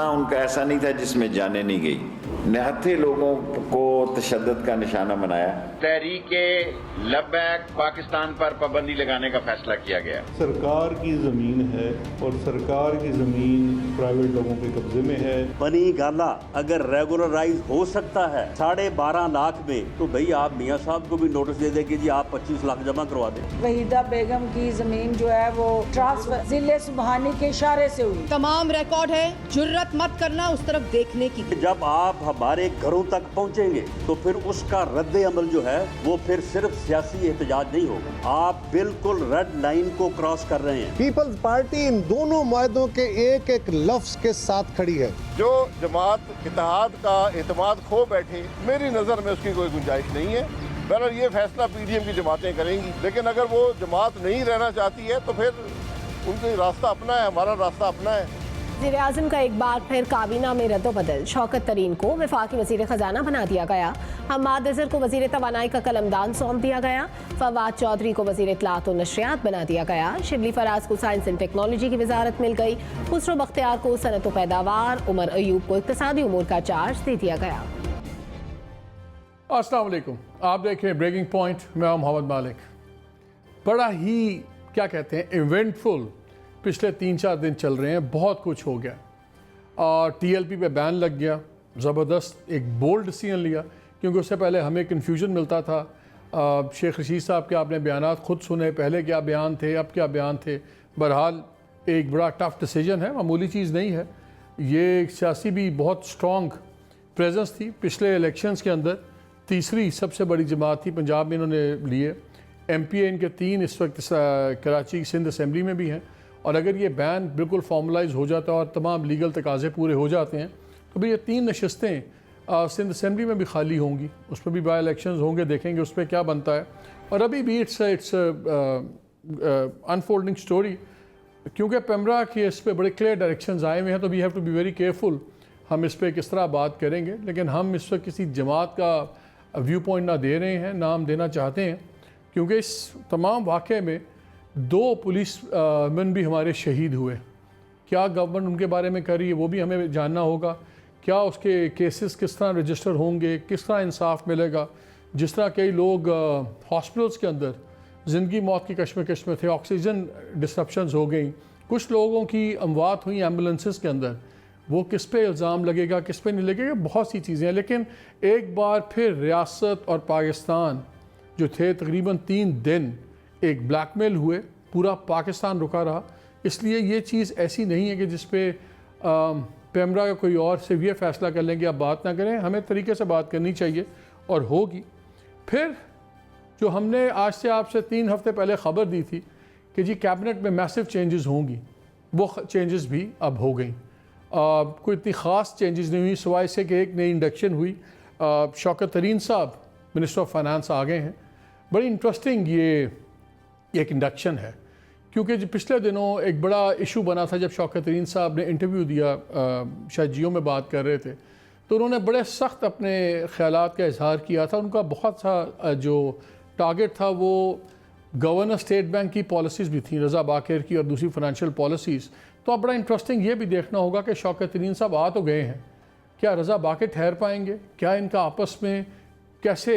धरना उनका ऐसा नहीं था जिसमें जाने नहीं गई। निहत्थे लोगों को तशद्दुद का निशाना बनाया। तहरीके लब्बैक पाकिस्तान पर पाबंदी लगाने का फैसला किया गया। सरकार की ज़मीन है और सरकार की ज़मीन प्राइवेट लोगों के कब्जे में है। बनी गाला अगर रेगुलराइज हो सकता है 12.5 लाख में, तो भाई आप मियाँ साहब को भी नोटिस दे दें कि जी आप 25 लाख जमा करवा दें। वहीदा बेगम की ज़मीन जो है वो ट्रांसफर जिले सुबहानी के इशारे से हुई। तमाम रिकॉर्ड है, जुर्रत मत करना उस तरफ देखने की। जब आप हमारे घरों तक पहुंचेंगे तो फिर उसका रद्द अमल जो है वो फिर सिर्फ सियासी एहतजाज नहीं होगा। आप बिल्कुल रेड लाइन को क्रॉस कर रहे हैं। पीपल्स पार्टी इन दोनों मुआहदों के एक एक लफ्ज के साथ खड़ी है। जो जमात इत्तेहाद का एतमाद खो बैठे, मेरी नज़र में उसकी कोई गुंजाइश नहीं है। बहरहाल ये फैसला PDM की जमातें करेंगी, लेकिन अगर वो जमात नहीं रहना चाहती है तो फिर उनका रास्ता अपना है, हमारा रास्ता अपना है। वज़ीर-ए-आज़म का एक बार फिर काबीना में रद्द-बदल। शौकत तरीन को वफाकी वज़ीर ख़जाना बना दिया गया। हम्माद अज़हर को वज़ीर तवानाई का कलमदान सौंप दिया गया। फवाद चौधरी को वज़ीर इत्तलात और नशरियात बना दिया गया। शिबली फराज को साइंस एंड टेक्नोलॉजी की वजारत मिल गई। खुसरो बख्तियार को सनत व पैदावार, उमर अयूब को इक़्तिसादी उमूर का चार्ज दे दिया गया। अस्सलाम वालेकुम, आप देख रहे हैं ब्रेकिंग पॉइंट। मैं मोहम्मद मालिक। बड़ा ही क्या कहते हैं इवेंटफुल पिछले 3-4 दिन चल रहे हैं। बहुत कुछ हो गया और TLP पे बैन लग गया। ज़बरदस्त एक बोल्ड डिसीजन लिया, क्योंकि उससे पहले हमें कन्फ्यूजन मिलता था। शेख रशीद साहब के आपने बयानात खुद सुने, पहले क्या बयान थे, अब क्या बयान थे। बहरहाल एक बड़ा टफ डिसीजन है, मामूली चीज़ नहीं है। ये सियासी भी बहुत स्ट्रॉन्ग प्रेजेंस थी पिछले इलेक्शंस के अंदर। तीसरी सबसे बड़ी जमात थी पंजाब में, इन्होंने लिए। MPA इनके 3 इस वक्त कराची सिंध असम्बली में भी हैं। और अगर ये बैन बिल्कुल फॉर्मलाइज हो जाता है और तमाम लीगल तकाजे पूरे हो जाते हैं तो भाई ये 3 नशस्तें सिंध असम्बली में भी खाली होंगी। उस पर भी बाई इलेक्शंस होंगे, देखेंगे उस पर क्या बनता है। और अभी भी इट्स अनफोल्डिंग स्टोरी, क्योंकि पेमरा के इस पर बड़े क्लियर डायरेक्शंस आए हुए हैं। तो we have to be very careful हम इस पर किस तरह बात करेंगे। लेकिन हम इस वक्त किसी जमात का व्यू पॉइंट ना दे रहे हैं, ना हम देना चाहते हैं, क्योंकि इस तमाम वाक़े में 2 पुलिस मैन भी हमारे शहीद हुए। क्या गवर्नमेंट उनके बारे में कर रही है वो भी हमें जानना होगा। क्या उसके केसेस किस तरह रजिस्टर होंगे, किस तरह इंसाफ मिलेगा। जिस तरह कई लोग हॉस्पिटल्स के अंदर ज़िंदगी मौत की कश्मकश में थे, ऑक्सीजन डिस्ट्रप्शंस हो गई, कुछ लोगों की अमवात हुई एम्बुलेंसेस के अंदर, वो किस पे इल्ज़ाम लगेगा, किस पे नहीं लगेगा, बहुत सी चीज़ें हैं। लेकिन एक बार फिर रियासत और पाकिस्तान जो थे तकरीबन 3 दिन एक ब्लैकमेल हुए, पूरा पाकिस्तान रुका रहा। इसलिए ये चीज़ ऐसी नहीं है कि जिस पे पेमरा का कोई और सिर्फ ये फ़ैसला कर लेंगे आप बात ना करें। हमें तरीके से बात करनी चाहिए और होगी। फिर जो हमने आज से आपसे 3 हफ्ते पहले ख़बर दी थी कि जी कैबिनेट में मैसिव चेंजेस होंगी, वो चेंजेस भी अब हो गई। कोई इतनी ख़ास चेंजेस नहीं हुई सिवाय से कि एक नई इंडक्शन हुई। शौकत तरीन साहब मिनिस्टर ऑफ फाइनेंस आ गए हैं। बड़ी इंटरेस्टिंग ये एक इंडक्शन है, क्योंकि जो पिछले दिनों एक बड़ा इशू बना था जब शौकत तरीन साहब ने इंटरव्यू दिया, शायद जियो में बात कर रहे थे, तो उन्होंने बड़े सख्त अपने ख़यालात का इजहार किया था। उनका बहुत सा जो टारगेट था वो गवर्नर स्टेट बैंक की पॉलिसीज़ भी थी, रज़ा बाकर की और दूसरी फाइनेंशियल पॉलिसीज़। तो अब बड़ा इंटरेस्टिंग ये भी देखना होगा कि शौकत तरीन साहब आ तो गए हैं, क्या रज़ा बाकर ठहर पाएंगे, क्या इनका आपस में कैसे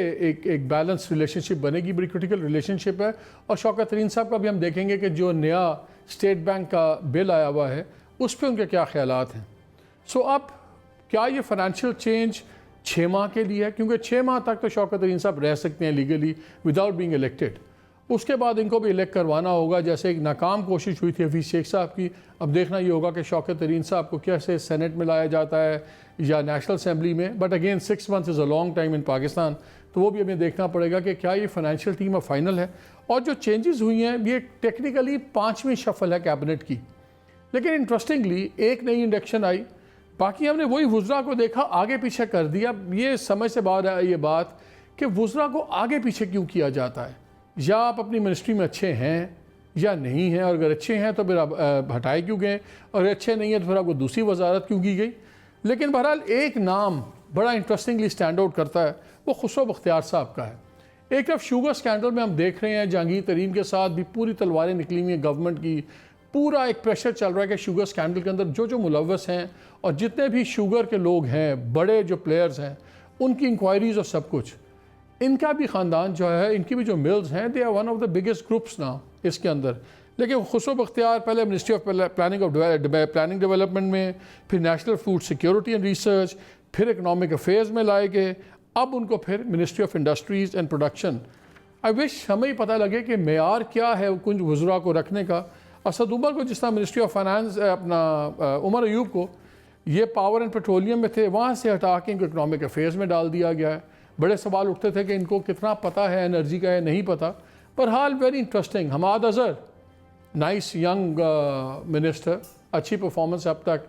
एक बैलेंस रिलेशनशिप बनेगी। बड़ी क्रिटिकल रिलेशनशिप है। और शौकत तरीन साहब का भी हम देखेंगे कि जो नया स्टेट बैंक का बिल आया हुआ है उस पर उनके क्या ख्यालात हैं। सो अब क्या ये फाइनेंशियल चेंज 6 माह के लिए है, क्योंकि 6 माह तक तो शौकत तरीन साहब रह सकते हैं लीगली विदाउट बीइंग इलेक्टेड। उसके बाद इनको भी इलेक्ट करवाना होगा, जैसे एक नाकाम कोशिश हुई थी हफीज़ शेख साहब की। अब देखना ये होगा कि शौकत तरीन साहब को कैसे सेनेट में लाया जाता है या नेशनल असम्बली में। But again 6 months is a long time in Pakistan, तो वो भी हमें देखना पड़ेगा कि क्या ये फाइनेंशियल टीम अब फाइनल है। और जो चेंजेस हुई हैं ये टेक्निकली 5वीं शफल है कैबिनेट की, लेकिन इंटरेस्टिंगली एक नई इंडक्शन आई, बाकी हमने वही वुज़रा को देखा आगे पीछे कर दिया। ये समझ से बाहर है ये बात कि वुज़रा को आगे पीछे क्यों किया जाता है, या आप अपनी मिनिस्ट्री में अच्छे हैं या नहीं हैं, और अगर अच्छे हैं तो फिर आप हटाए क्यों गए, और अच्छे नहीं हैं तो फिर आपको दूसरी वजारत क्यों की गई। लेकिन बहरहाल एक नाम बड़ा इंटरेस्टिंगली स्टैंड आउट करता है, वो खुसरो बख्तियार साहब का है। एक तरफ शुगर स्कैंडल में हम देख रहे हैं जहांगीर तरीन के साथ भी पूरी तलवारें निकली हुई हैं गवर्नमेंट की, पूरा एक प्रेशर चल रहा है कि शुगर स्कैंडल के अंदर जो जो मुलव्वस हैं और जितने भी शुगर के लोग हैं, बड़े जो प्लेयर्स हैं, उनकी इंक्वायरीज और सब कुछ, इनका भी ख़ानदान जो है, इनकी भी जो मिल्स हैं, they are one of the biggest groups now इसके अंदर। लेकिन खुसरो बख्तियार पहले मिनिस्ट्री ऑफ प्लानिंग डेवलपमेंट में, फिर national food security and research, फिर इकनॉमिक अफेयर्स में लाए गए, अब उनको फिर ministry of industries and production. I wish हमें ही पता लगे कि मेयार क्या है कुछ वज़रा को रखने का। असद उमर को जिस तरह मिनिस्ट्री ऑफ फाइनेंस अपना उमर अयूब को ये पावर एंड पेट्रोलियम में थे, वहाँ से हटा के इनको इकनॉमिक अफेयर्स में डाल दिया गया है। बड़े सवाल उठते थे कि इनको कितना पता है एनर्जी का, है नहीं पता। पर हाल very interesting, Hammad Azhar nice young minister, अच्छी परफॉर्मेंस अब तक।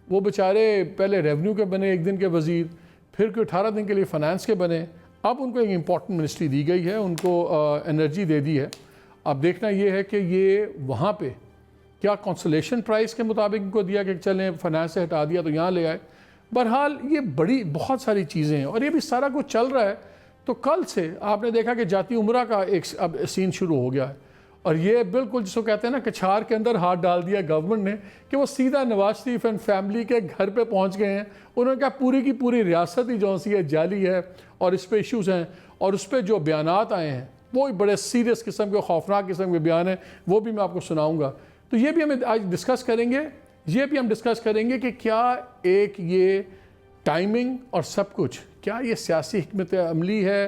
वो बेचारे पहले रेवेन्यू के बने 1 दिन के वज़ीर, फिर कोई 18 दिन के लिए फ़ाइनेंस के बने, अब उनको एक इम्पॉर्टेंट मिनिस्ट्री दी गई है, उनको एनर्जी दे दी है। अब देखना ये है कि ये वहाँ पे क्या कंसोलेशन प्राइस के मुताबिक इनको दिया कि चलें फाइनेंस से हटा दिया तो यहाँ ले आए। बहरहाल ये बड़ी बहुत सारी चीज़ें हैं और ये भी सारा कुछ चल रहा है। तो कल से आपने देखा कि जाती उम्रा का एक अब सीन शुरू हो गया है और ये बिल्कुल जिसको कहते हैं ना कछार के अंदर हाथ डाल दिया गवर्नमेंट ने कि वो सीधा नवाज शरीफ एंड फैमिली के घर पे पहुंच गए हैं। उन्होंने कहा पूरी की पूरी रियासत ही जो सी है जाली है और इस पर इशूज़ हैं और उस पर जो बयानात आए हैं वो बड़े सीरियस किस्म के, खौफनाक किस्म के बयान हैं, वो भी मैं आपको सुनाऊँगा। तो ये भी हमें आज डिस्कस करेंगे, ये भी हम डिस्कस करेंगे कि क्या एक ये टाइमिंग और सब कुछ, क्या ये सियासी हिकमत अमली है,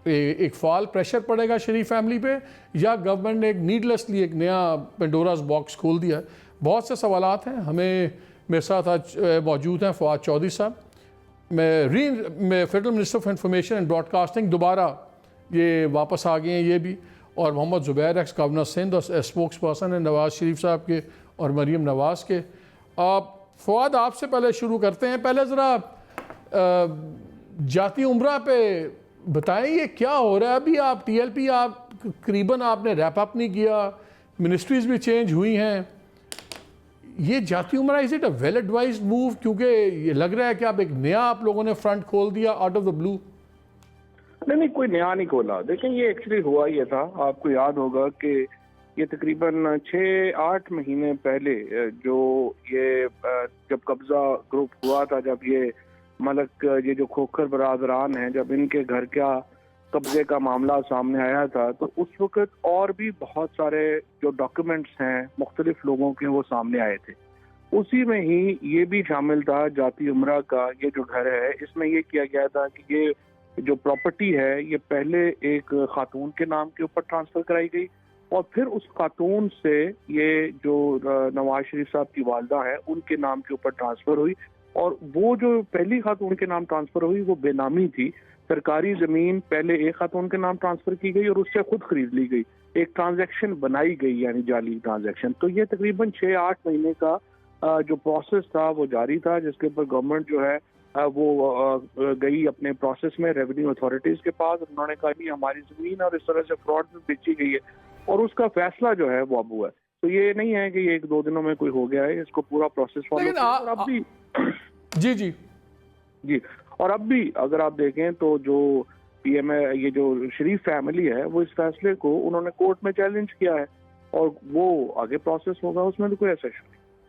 एक फाल प्रेशर पड़ेगा शरीफ फैमिली पे, या गवर्नमेंट ने एक नीडलेसली एक नया पेंडोरास बॉक्स खोल दिया है। बहुत से सवालात हैं। हमें मेरे साथ आज मौजूद हैं फवाद चौधरी साहब, मैं federal minister of information and broadcasting, दोबारा ये वापस आ गए हैं ये भी, और मोहम्मद ज़ुबैर एक्स गवर्नर सिंध और स्पोक्स पर्सन है नवाज़ शरीफ साहब के और मरीम नवाज़ के। फवाद आपसे पहले शुरू करते हैं, पहले ज़रा जाती उम्रा पे बताएं ये क्या हो रहा है। अभी आप TLP आप करीबन आपने रैप अप नहीं किया, मिनिस्ट्रीज़ भी चेंज हुई हैं, ये जाती उम्रा is it a well advised move? क्योंकि ये लग रहा है कि आप एक नया आप लोगों ने फ्रंट खोल दिया आउट ऑफ द ब्लू। नहीं, कोई नया नहीं खोला। देखें, ये एक्चुअली हुआ ये था, आपको याद होगा कि ये तकरीबन 6-8 महीने पहले जो ये जब कब्जा ग्रुप हुआ था, जब ये मलक ये जो खोखर बरादरान हैं, जब इनके घर का कब्जे का मामला सामने आया था, तो उस वक्त और भी बहुत सारे जो डॉक्यूमेंट्स हैं मुख्तलिफ लोगों के वो सामने आए थे। उसी में ही ये भी शामिल था जाती उम्रा का ये जो घर है। इसमें ये किया गया था कि ये जो प्रॉपर्टी है ये पहले एक खातून के नाम के ऊपर ट्रांसफर कराई गई और फिर उस खातून से ये जो नवाज शरीफ साहब की वालदा है उनके नाम के ऊपर ट्रांसफर हुई। और वो जो पहली खातून के नाम ट्रांसफर हुई वो बेनामी थी। सरकारी जमीन पहले एक खातून के नाम ट्रांसफर की गई और उससे खुद खरीद ली गई, एक ट्रांजैक्शन बनाई गई, यानी जाली ट्रांजैक्शन। तो ये तकरीबन 6-8 महीने का जो प्रोसेस था वो जारी था, जिसके ऊपर गवर्नमेंट जो है वो गई अपने प्रोसेस में रेवेन्यू अथॉरिटीज के पास। उन्होंने कहा नहीं, हमारी जमीन और इस तरह से फ्रॉड में बेची गई है, और उसका फैसला जो है वो अब हुआ है। तो ये नहीं है कि ये 1-2 दिनों में कोई हो गया है, इसको पूरा प्रोसेस फॉलो किया। और अब भी जी और अब भी अगर आप देखें तो जो PM है, ये जो शरीफ फैमिली है, वो इस फैसले को उन्होंने कोर्ट में चैलेंज किया है और वो आगे प्रोसेस होगा, उसमें भी कोई ऐसा इशू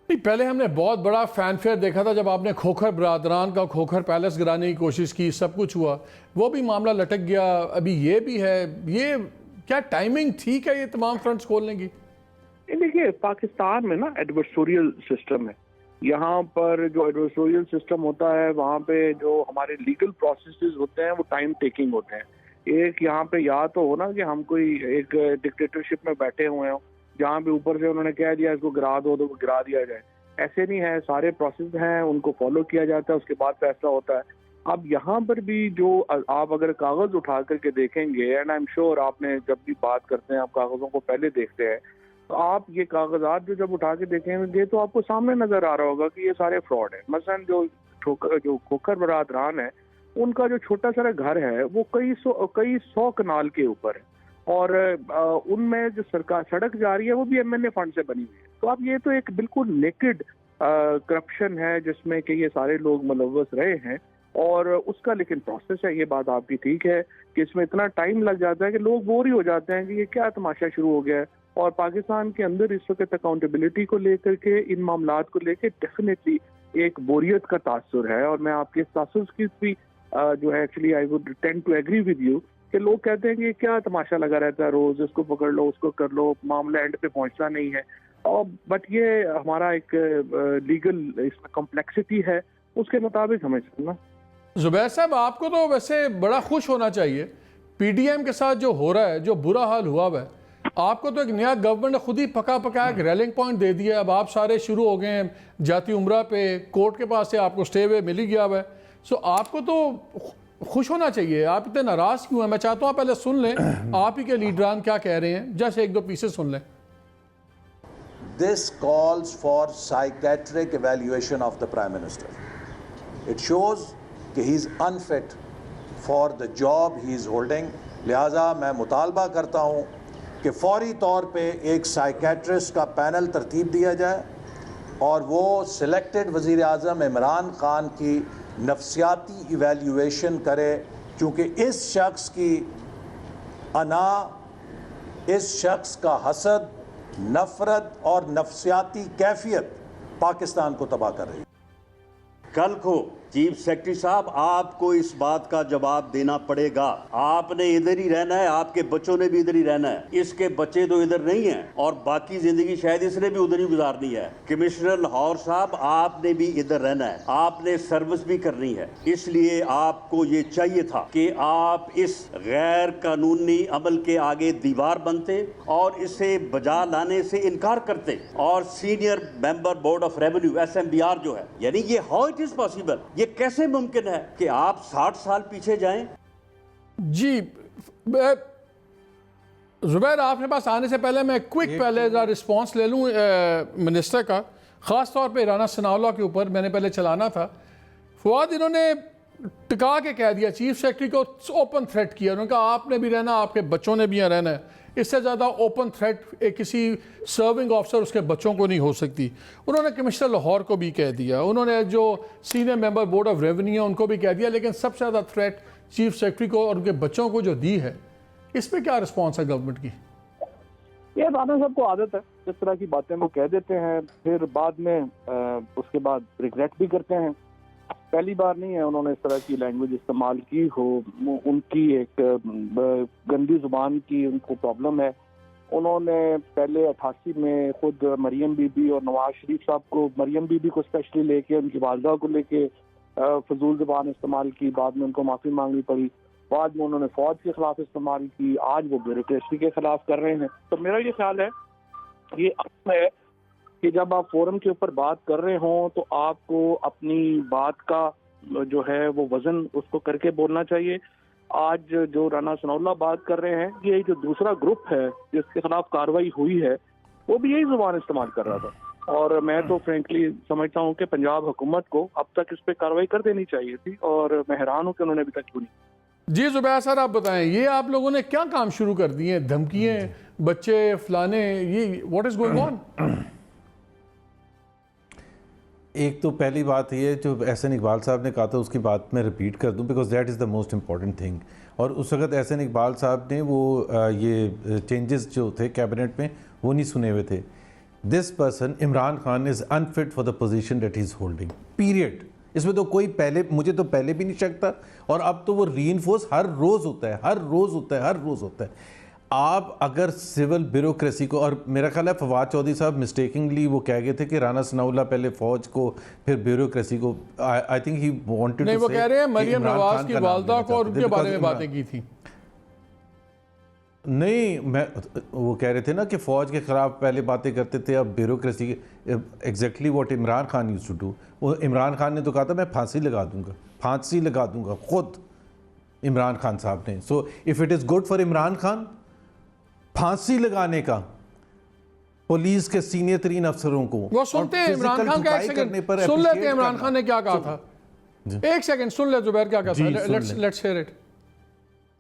नहीं। पहले हमने बहुत बड़ा फैनफेयर देखा था जब आपने खोखर बरादरान का खोखर पैलेस गिराने की कोशिश की, सब कुछ हुआ, वो भी मामला लटक गया। अभी ये भी है, ये क्या टाइमिंग ठीक है ये तमाम फ्रंट्स खोलने की? देखिए, पाकिस्तान में ना एडवर्सोरियल सिस्टम है। यहाँ पर जो एडवर्सोरियल सिस्टम होता है, वहाँ पे जो हमारे लीगल प्रोसेसेस होते हैं वो टाइम टेकिंग होते हैं। एक यहाँ पे या तो हो ना कि हम कोई एक डिक्टेटरशिप में बैठे हुए हों जहाँ पे ऊपर से उन्होंने कह दिया इसको गिरा दो तो गिरा दिया जाए, ऐसे नहीं है। सारे प्रोसेस हैं, उनको फॉलो किया जाता है, उसके बाद फैसला होता है। अब यहाँ पर भी जो आप अगर कागज उठा करके देखेंगे, एंड आई एम श्योर आपने जब भी बात करते हैं आप कागजों को पहले देखते हैं, तो आप ये कागजात जो जब उठा के देखेंगे तो आपको सामने नजर आ रहा होगा कि ये सारे फ्रॉड है। मसलन जो खोखर बरादरान है, उनका जो छोटा सा घर है वो कई सौ कनाल के ऊपर है, और उनमें जो सरकार सड़क जा रही है वो भी MNA फंड से बनी हुई है। तो अब ये तो एक बिल्कुल नेकेड करप्शन है जिसमें कि ये सारे लोग मुलव्वस रहे हैं, और उसका लेकिन प्रोसेस है। ये बात आपकी ठीक है कि इसमें इतना टाइम लग जाता है कि लोग बोर ही हो जाते हैं कि ये क्या तमाशा शुरू हो गया है। और पाकिस्तान के अंदर इस वक्त अकाउंटेबिलिटी को लेकर के, इन मामलात को लेकर डेफिनेटली एक बोरियत का तासुर है। और मैं आपके इस तासुर की भी जो है actually I would tend to agree with you कि लोग कहते हैं कि क्या तमाशा लगा रहता है, रोज इसको पकड़ लो उसको कर लो, मामला एंड पे पहुंचता नहीं है। और बट ये हमारा एक लीगल इसमें कॉम्प्लेक्सिटी है, उसके मुताबिक हमें चलना। जुबैर साहब, आपको तो वैसे बड़ा खुश होना चाहिए, पीडीएम के साथ जो हो रहा है, जो बुरा हाल हुआ हुआ है, आपको तो एक नया गवर्नमेंट ने खुद ही पका एक रैलिंग पॉइंट दे दिया। अब आप सारे शुरू हो गए हैं जाती उम्रा पे, कोर्ट के पास से आपको स्टे वे मिल ही गया हुआ है। सो आपको तो खुश होना चाहिए, आप इतने नाराज क्यों हैं? मैं चाहता हूँ पहले सुन लें आप ही के लीडरान क्या कह रहे हैं, जैसे एक दो पीसेस सुन लें। This calls for psychiatric evaluation of the Prime Minister. It shows कि he is unfit for the job he is holding. लिहाजा मैं मुतालबा करता हूँ कि फौरी तौर पे एक साइकेट्रिस्ट का पैनल तरतीब दिया जाए और वो सिलेक्टेड वज़ीर आज़म इमरान खान की नफ्सियाती इवैल्यूएशन करे, क्योंकि इस शख्स की अना, इस शख्स का हसद, नफरत और नफ्सियाती कैफियत पाकिस्तान को तबाह कर रही है। कल को चीफ सेक्रेटरी साहब आपको इस बात का जवाब देना पड़ेगा। आपने इधर ही रहना है, आपके बच्चों ने भी इधर ही रहना है, इसके बच्चे तो इधर नहीं हैं और बाकी जिंदगी शायद इसने भी उधर ही गुजारनी है। कमिश्नर लाहौर साहब, आपने भी इधर रहना है, आपने सर्विस भी करनी है, इसलिए आपको ये चाहिए था कि आप इस गैर कानूनी अमल के आगे दीवार बनते और इसे बजा लाने से इनकार करते। और senior member board of revenue SMBR जो है, यानी ये हाउ इट इज पॉसिबल, ये कैसे मुमकिन है कि आप 60 साल पीछे जाएं? जी जुबैर, आपके पास आने से पहले मैं क्विक पहले रिस्पांस ले लूँ मिनिस्टर का, ख़ास तौर पे राना सनाउल्लाह के ऊपर मैंने पहले चलाना था। फवाद, इन्होंने टिका के कह दिया, चीफ सेक्रेटरी को ओपन थ्रेट किया, उन्होंने कहा आपने भी रहना, आपके बच्चों ने भी यहाँ रहना है। इससे ज़्यादा ओपन थ्रेट किसी सर्विंग ऑफिसर उसके बच्चों को नहीं हो सकती। उन्होंने कमिश्नर लाहौर को भी कह दिया, उन्होंने जो senior member board of revenue है उनको भी कह दिया, लेकिन सबसे ज़्यादा थ्रेट चीफ सेक्रेटरी को और उनके बच्चों को जो दी है, इस पर क्या रिस्पॉन्स है गवर्नमेंट की? ये राना साहब को आदत है, इस तरह की बातें वो कह देते हैं, फिर बाद में उसके बाद रिग्रेट भी करते हैं। पहली बार नहीं है उन्होंने इस तरह की लैंग्वेज इस्तेमाल की हो, उनकी एक गंदी जुबान की उनको प्रॉब्लम है। उन्होंने पहले 88 में खुद मरियम बीबी और नवाज शरीफ साहब को, मरियम बीबी को स्पेशली लेके, उनकी वालदा को लेके फजूल जुबान इस्तेमाल की, बाद में उनको माफ़ी मांगनी पड़ी, बाद में उन्होंने फौज के खिलाफ इस्तेमाल की, आज वो ब्यूरोक्रेसी के खिलाफ कर रहे हैं। तो मेरा ये ख्याल है, ये है कि जब आप फोरम के ऊपर बात कर रहे हों तो आपको अपनी बात का जो है वो वजन उसको करके बोलना चाहिए। आज जो राना सनाउल्लाह बात कर रहे हैं, ये जो दूसरा ग्रुप है जिसके खिलाफ कार्रवाई हुई है, वो भी यही जुबान इस्तेमाल कर रहा था। और मैं तो फ्रेंकली समझता हूँ कि पंजाब हुकूमत को अब तक इस पर कार्रवाई कर देनी चाहिए थी, और मैं हैरान हूँ कि उन्होंने अभी तक क्यों नहीं। जी जुबैर सर, आप बताएं, ये आप लोगों ने क्या काम शुरू कर दिए? धमकियाँ, बच्चे फलाने, ये व्हाट इज गोइंग ऑन? एक तो पहली बात ये जो एहसन इकबाल साहब ने कहा था उसकी बात मैं रिपीट कर दूं, because that is the most important thing. और उस वक्त एहसन इकबाल साहब ने वो ये चेंजेस जो थे कैबिनेट में वो नहीं सुने हुए थे। This person Imran Khan is unfit for the position that he is holding, period. इसमें तो कोई पहले, मुझे तो पहले भी नहीं शक था, और अब तो वो रीइंफोर्स हर रोज़ होता है, हर रोज़ होता है, हर रोज़ होता है। आप अगर सिविल ब्यूरोक्रेसी को, और मेरा ख्याल है फवाद चौधरी साहब मिस्टेकिंगली वो कह गए थे कि राना सनाउल्लाह पहले फौज को फिर ब्यूरोक्रेसी को, आई थिंक ही वांटेड नहीं, वो कह रहे हैं मरियम नवाज की वालदा को और उनके बारे में बातें की थी। नहीं, मैं वो कह रहे थे ना कि फ़ौज के ख़िलाफ़ पहले बातें करते थे, अब bureaucracy, exactly what Imran Khan used to do. वो इमरान खान ने तो कहा था मैं फांसी लगा दूंगा, फांसी लगा दूंगा, खुद इमरान खान साहब ने। So if it is good for Imran Khan, फांसी लगाने का पुलिस के सीनियर तरीन अफसरों को, वो सुनते हैं इमरान खान का, एक सेकंड सुन लेते हैं इमरान खान ने क्या कहा था, एक सेकंड सुन ले जुबैर क्या कहा था, let's hear it.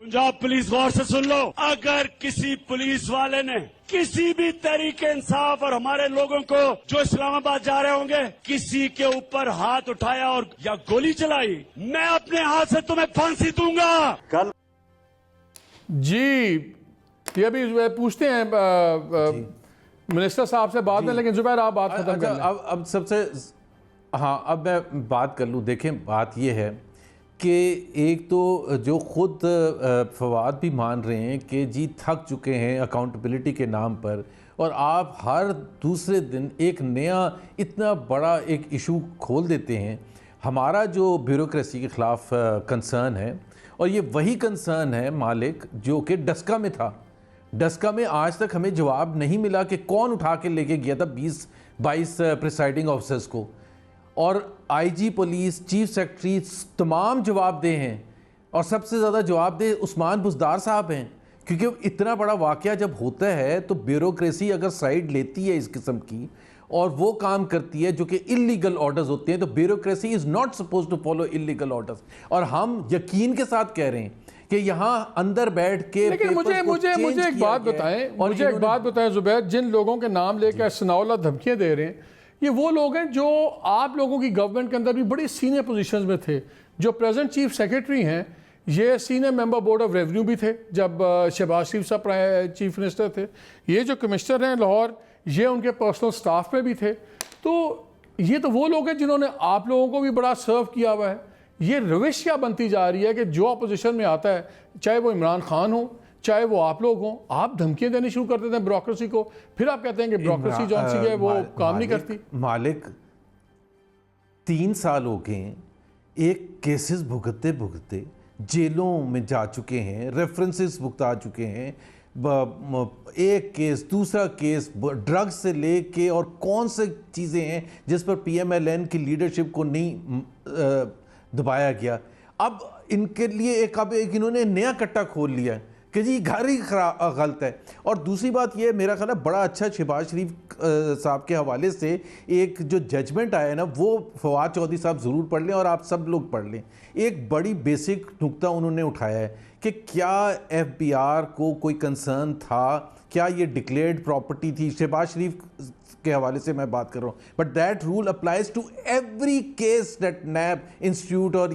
Punjab police गौर से सुन लो, अगर किसी पुलिस वाले ने किसी भी तरीके इंसाफ और हमारे लोगों को जो इस्लामाबाद जा रहे होंगे किसी के ऊपर हाथ उठाया और या गोली चलाई, मैं अपने हाथ से तुम्हें फांसी दूंगा। कल जी ये अभी पूछते हैं मिनिस्टर साहब से बाद में, लेकिन जुबैर आप बात खत्म कर लें। अब सबसे हाँ, अब मैं बात कर लूँ। देखें, बात ये है कि एक तो जो खुद फवाद भी मान रहे हैं कि जी थक चुके हैं अकाउंटेबिलिटी के नाम पर, और आप हर दूसरे दिन एक नया इतना बड़ा एक इशू खोल देते हैं। हमारा जो ब्यूरोक्रेसी के ख़िलाफ़ कंसर्न है, और ये वही कंसर्न है मालिक जो कि डस्का में था। डस्का में आज तक हमें जवाब नहीं मिला कि कौन उठा के लेके गया था 20-22 प्रिसाइडिंग ऑफिसर्स को, और आईजी पुलिस, चीफ सेक्रेटरी तमाम जवाबदेह हैं, और सबसे ज़्यादा जवाबदेह उस्मान बुज़दार साहब हैं। क्योंकि इतना बड़ा वाक़या जब होता है तो ब्यूरोक्रेसी अगर साइड लेती है इस किस्म की और वो काम करती है जो कि इल्लीगल ऑर्डर्स होते हैं, तो bureaucracy is not suppose to follow illegal orders. और हम यकीन के साथ कह रहे हैं कि यहाँ अंदर बैठ के, लेकिन मुझे एक बात बताएं, मुझे एक बात बताएं जुबैर, जिन लोगों के नाम लेकर सनाउल्लाह धमकियां दे रहे हैं, ये वो लोग हैं जो आप लोगों की गवर्नमेंट के अंदर भी बड़ी सीनियर पोजीशंस में थे। जो प्रेजेंट चीफ सेक्रेटरी हैं, ये senior member board of revenue भी थे जब शहबाज शरीफ साहब चीफ मिनिस्टर थे। ये जो कमिश्नर हैं लाहौर, ये उनके पर्सनल स्टाफ में भी थे। तो ये तो वो लोग हैं जिन्होंने आप लोगों को भी बड़ा सर्व किया हुआ है। ये रविश क्या बनती जा रही है कि जो अपोजिशन में आता है, चाहे वो इमरान खान हो, चाहे वो आप लोग हों, आप धमकियां देनी शुरू कर देते हैं ब्यूरोक्रेसी को, फिर आप कहते हैं कि ब्यूरोक्रेसी जो सी है वो काम नहीं करती। मालिक 3 साल हो गए, एक केसेस भुगतते भुगतते जेलों में जा चुके हैं, रेफरेंसेस भुगता चुके हैं, एक केस दूसरा केस, ड्रग्स से लेके और कौन से चीज़ें हैं जिस पर PMLN की लीडरशिप को नहीं दबाया गया। अब इनके लिए एक इन्होंने नया कट्टा खोल लिया है कि जी घर ही गलत है। और दूसरी बात ये मेरा ख्याल है बड़ा अच्छा शहबाज शरीफ साहब के हवाले से एक जो जजमेंट आया है ना, वो फवाद चौधरी साहब ज़रूर पढ़ लें और आप सब लोग पढ़ लें। एक बड़ी बेसिक नुक्ता उन्होंने उठाया है कि क्या FBR को कोई कंसर्न था, क्या ये डिक्लेयर्ड प्रॉपर्टी थी। शहबाज शरीफ के हवाले से मैं बात कर रहा हूँ, but that rule applies to every case that NAB institute, और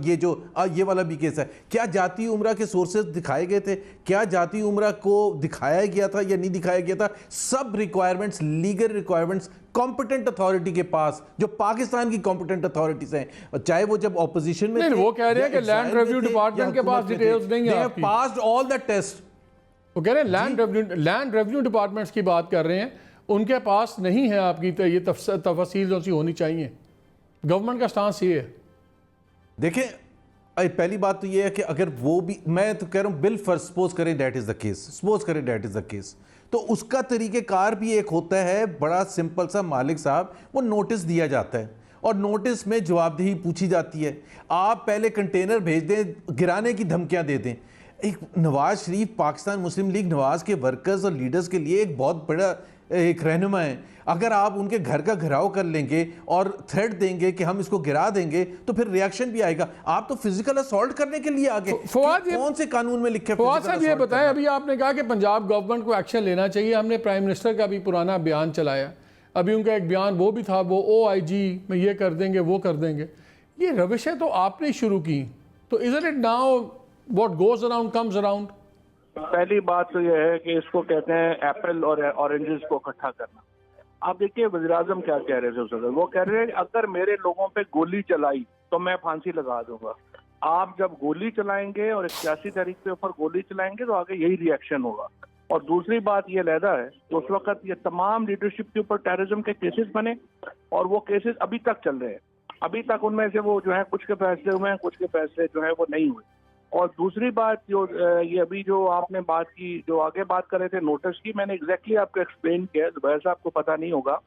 ये वाला भी केस है। क्या जाती उम्रा के सोर्सेज दिखाए गए थे, क्या जाती उम्रा को दिखाया गया था या नहीं दिखाया गया था। सब requirements, legal requirements competent authority के पास, जो पाकिस्तान की कॉम्पिटेंट अथॉरिटीज हैं, चाहे वो जब ऑपोजिशन में नहीं, वो कह रहे हैं कि लैंड रेवेन्यू डिपार्टमेंट के पास डिटेल्स नहीं है, पास्ड ऑल द टेस्ट। वो कह रहे हैं लैंड रेवेन्यू डिपार्टमेंट्स की बात कर रहे हैं, उनके पास नहीं है आपकी तो ये तफसील जो सी होनी चाहिए। गवर्नमेंट का स्टांस ये है। देखें, पहली बात तो ये है कि अगर वो भी, मैं तो कह रहा हूँ बिल फर्स्ट सपोज करें that is the case, suppose करें दैट इज द केस, तो उसका तरीक़ेकार भी एक होता है बड़ा सिंपल सा मालिक साहब, वो नोटिस दिया जाता है और नोटिस में जवाबदेही पूछी जाती है। आप पहले कंटेनर भेज दें, गिराने की धमकियां दे दें। एक नवाज शरीफ पाकिस्तान मुस्लिम लीग नवाज के वर्कर्स और लीडर्स के लिए एक बहुत बड़ा एक रहनुमा है। अगर आप उनके घर का घेराव कर लेंगे और थ्रेट देंगे कि हम इसको गिरा देंगे, तो फिर रिएक्शन भी आएगा। आप तो फिजिकल असॉल्ट करने के लिए आगे, कौन से कानून में लिखे? फवाद साहब ये बताएं, अभी आपने कहा कि पंजाब गवर्नमेंट को एक्शन लेना चाहिए। हमने प्राइम मिनिस्टर का भी पुराना बयान चलाया, अभी उनका एक बयान वो भी था, वो OIG में ये कर देंगे वो कर देंगे। ये रविशें तो आपने शुरू की, तो is it now what goes around comes around? पहली बात तो यह है कि इसको कहते हैं एप्पल और ऑरेंजेस को इकट्ठा करना। आप देखिए वज़ीर-ए-आज़म क्या कह रहे थे उस वक्त, वो कह रहे हैं अगर मेरे लोगों पे गोली चलाई तो मैं फांसी लगा दूंगा। आप जब गोली चलाएंगे और एक सियासी तहरीक के ऊपर गोली चलाएंगे तो आगे यही रिएक्शन होगा। और दूसरी बात ये लहदा है कि उस वक्त ये तमाम लीडरशिप के ऊपर टेररिज्म के केसेस बने और वो केसेस अभी तक चल रहे हैं। अभी तक उनमें से वो जो है कुछ के फैसले हुए हैं, कुछ के फैसले जो है वो नहीं हुए। और दूसरी बात जो ये अभी जो आपने बात की, जो आगे बात कर रहे थे नोटिस की, मैंने एग्जैक्टली आपको एक्सप्लेन किया, जुबैर साहब को पता नहीं होगा।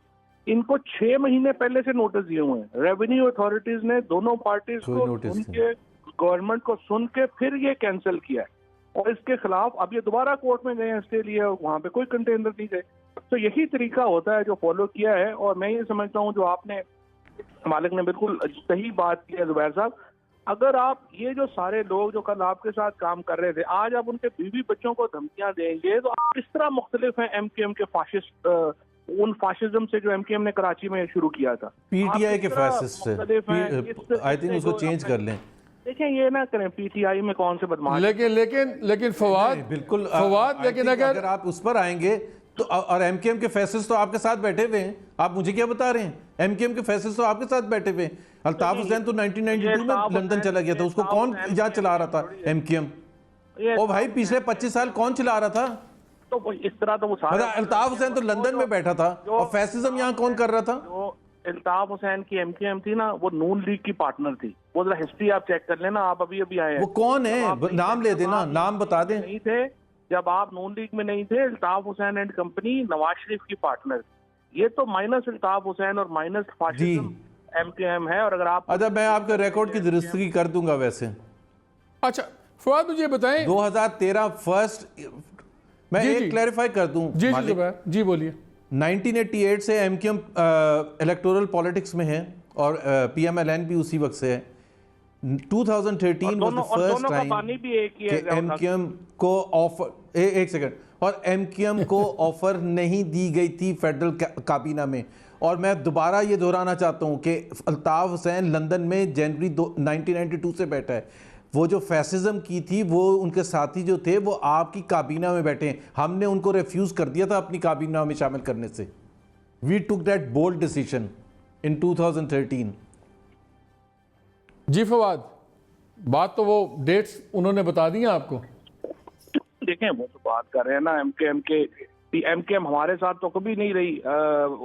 इनको 6 महीने पहले से नोटिस दिए हुए हैं। रेवेन्यू अथॉरिटीज ने दोनों पार्टीज को उनके गवर्नमेंट को सुन के फिर ये कैंसिल किया है और इसके खिलाफ अब ये दोबारा कोर्ट में गए हैं इसके लिए, वहां पे कोई कंटेनर नहीं गए। तो यही तरीका होता है जो फॉलो किया है। और मैं ये समझता हूँ जो आपने मालिक ने बिल्कुल सही बात की है जुबैर साहब। अगर आप ये जो सारे लोग जो कल आपके साथ काम कर रहे थे, आज आप उनके बीवी बच्चों को धमकियां देंगे, तो आप इस तरह मुख्तलिफ हैं MKM के फाशिस्ट, उन फाशिज्म से जो MKM ने कराची में शुरू किया था, PTI के फाशिस्ट से। आई थिंक उसको चेंज कर लें। देखें ये ना करें पीटीआई में कौन से बदमाश। लेकिन फवाद बिल्कुल फवाद, लेकिन अगर आप उस पर आएंगे तो और एमकेएम के फैसले तो आपके साथ बैठे हुए हैं, आप मुझे क्या बता रहे हैं? एमकेएम के फैसले तो आपके साथ बैठे हुए हैं। अल्ताफ हुसैन तो 1992 में लंदन चला गया था, उसको कौन यहाँ चला रहा था? एमकेएम। ओ भाई पिछले 25 साल कौन चला रहा था? तो इस तरह तो वो अल्ताफ हुसैन तो लंदन में बैठा था और फैसिज्म यहाँ कौन कर रहा था? जो अल्ताफ हुसैन की एमकेएम थी ना, वो नून लीग की पार्टनर थी। वो जरा हिस्ट्री आप चेक कर लेना, आप अभी अभी आए हैं। वो कौन है? नाम ले देना, नाम बता दें। नहीं थे जब आप नून लीग में नहीं थे, अल्ताफ हुसैन एंड कंपनी नवाज शरीफ की पार्टनर थी। ये तो माइनस अल्ताफ हुसैन और माइनस फाशिज्म एमकेएम है। और अगर आप अच्छा, मैं आपके रिकॉर्ड की दुरुस्ती कर दूंगा वैसे। अच्छा फवाद मुझे बताएं, 2013 फर्स्ट मैं एक क्लैरिफाई कर दूं। जी बोलिए। 1988 से एमकेएम इलेक्टोरल पॉलिटिक्स में है और पीएमएलएन भी उसी वक्त से है। 2013 वाज द फर्स्ट टाइम कि एमकेएम को ऑफर एक सेकंड और एमकेएम को ऑफर नहीं दी गई थी फेडरल काबीना में। और मैं दोबारा ये दोहराना चाहता हूँ कि अल्ताफ हुसैन लंदन में जनवरी 1992 से बैठा है। वो जो फैसिज्म की थी, वो उनके साथी जो थे वो आपकी काबीना में बैठे हैं। हमने उनको रिफ्यूज कर दिया था अपनी काबीना में शामिल करने से। We took that bold decision in 2013। जी फवाद, बात तो वो डेट्स उन्होंने बता दी आपको। देखें वो तो बात कर रहे हैं ना एमकेएम हमारे साथ तो कभी नहीं रही।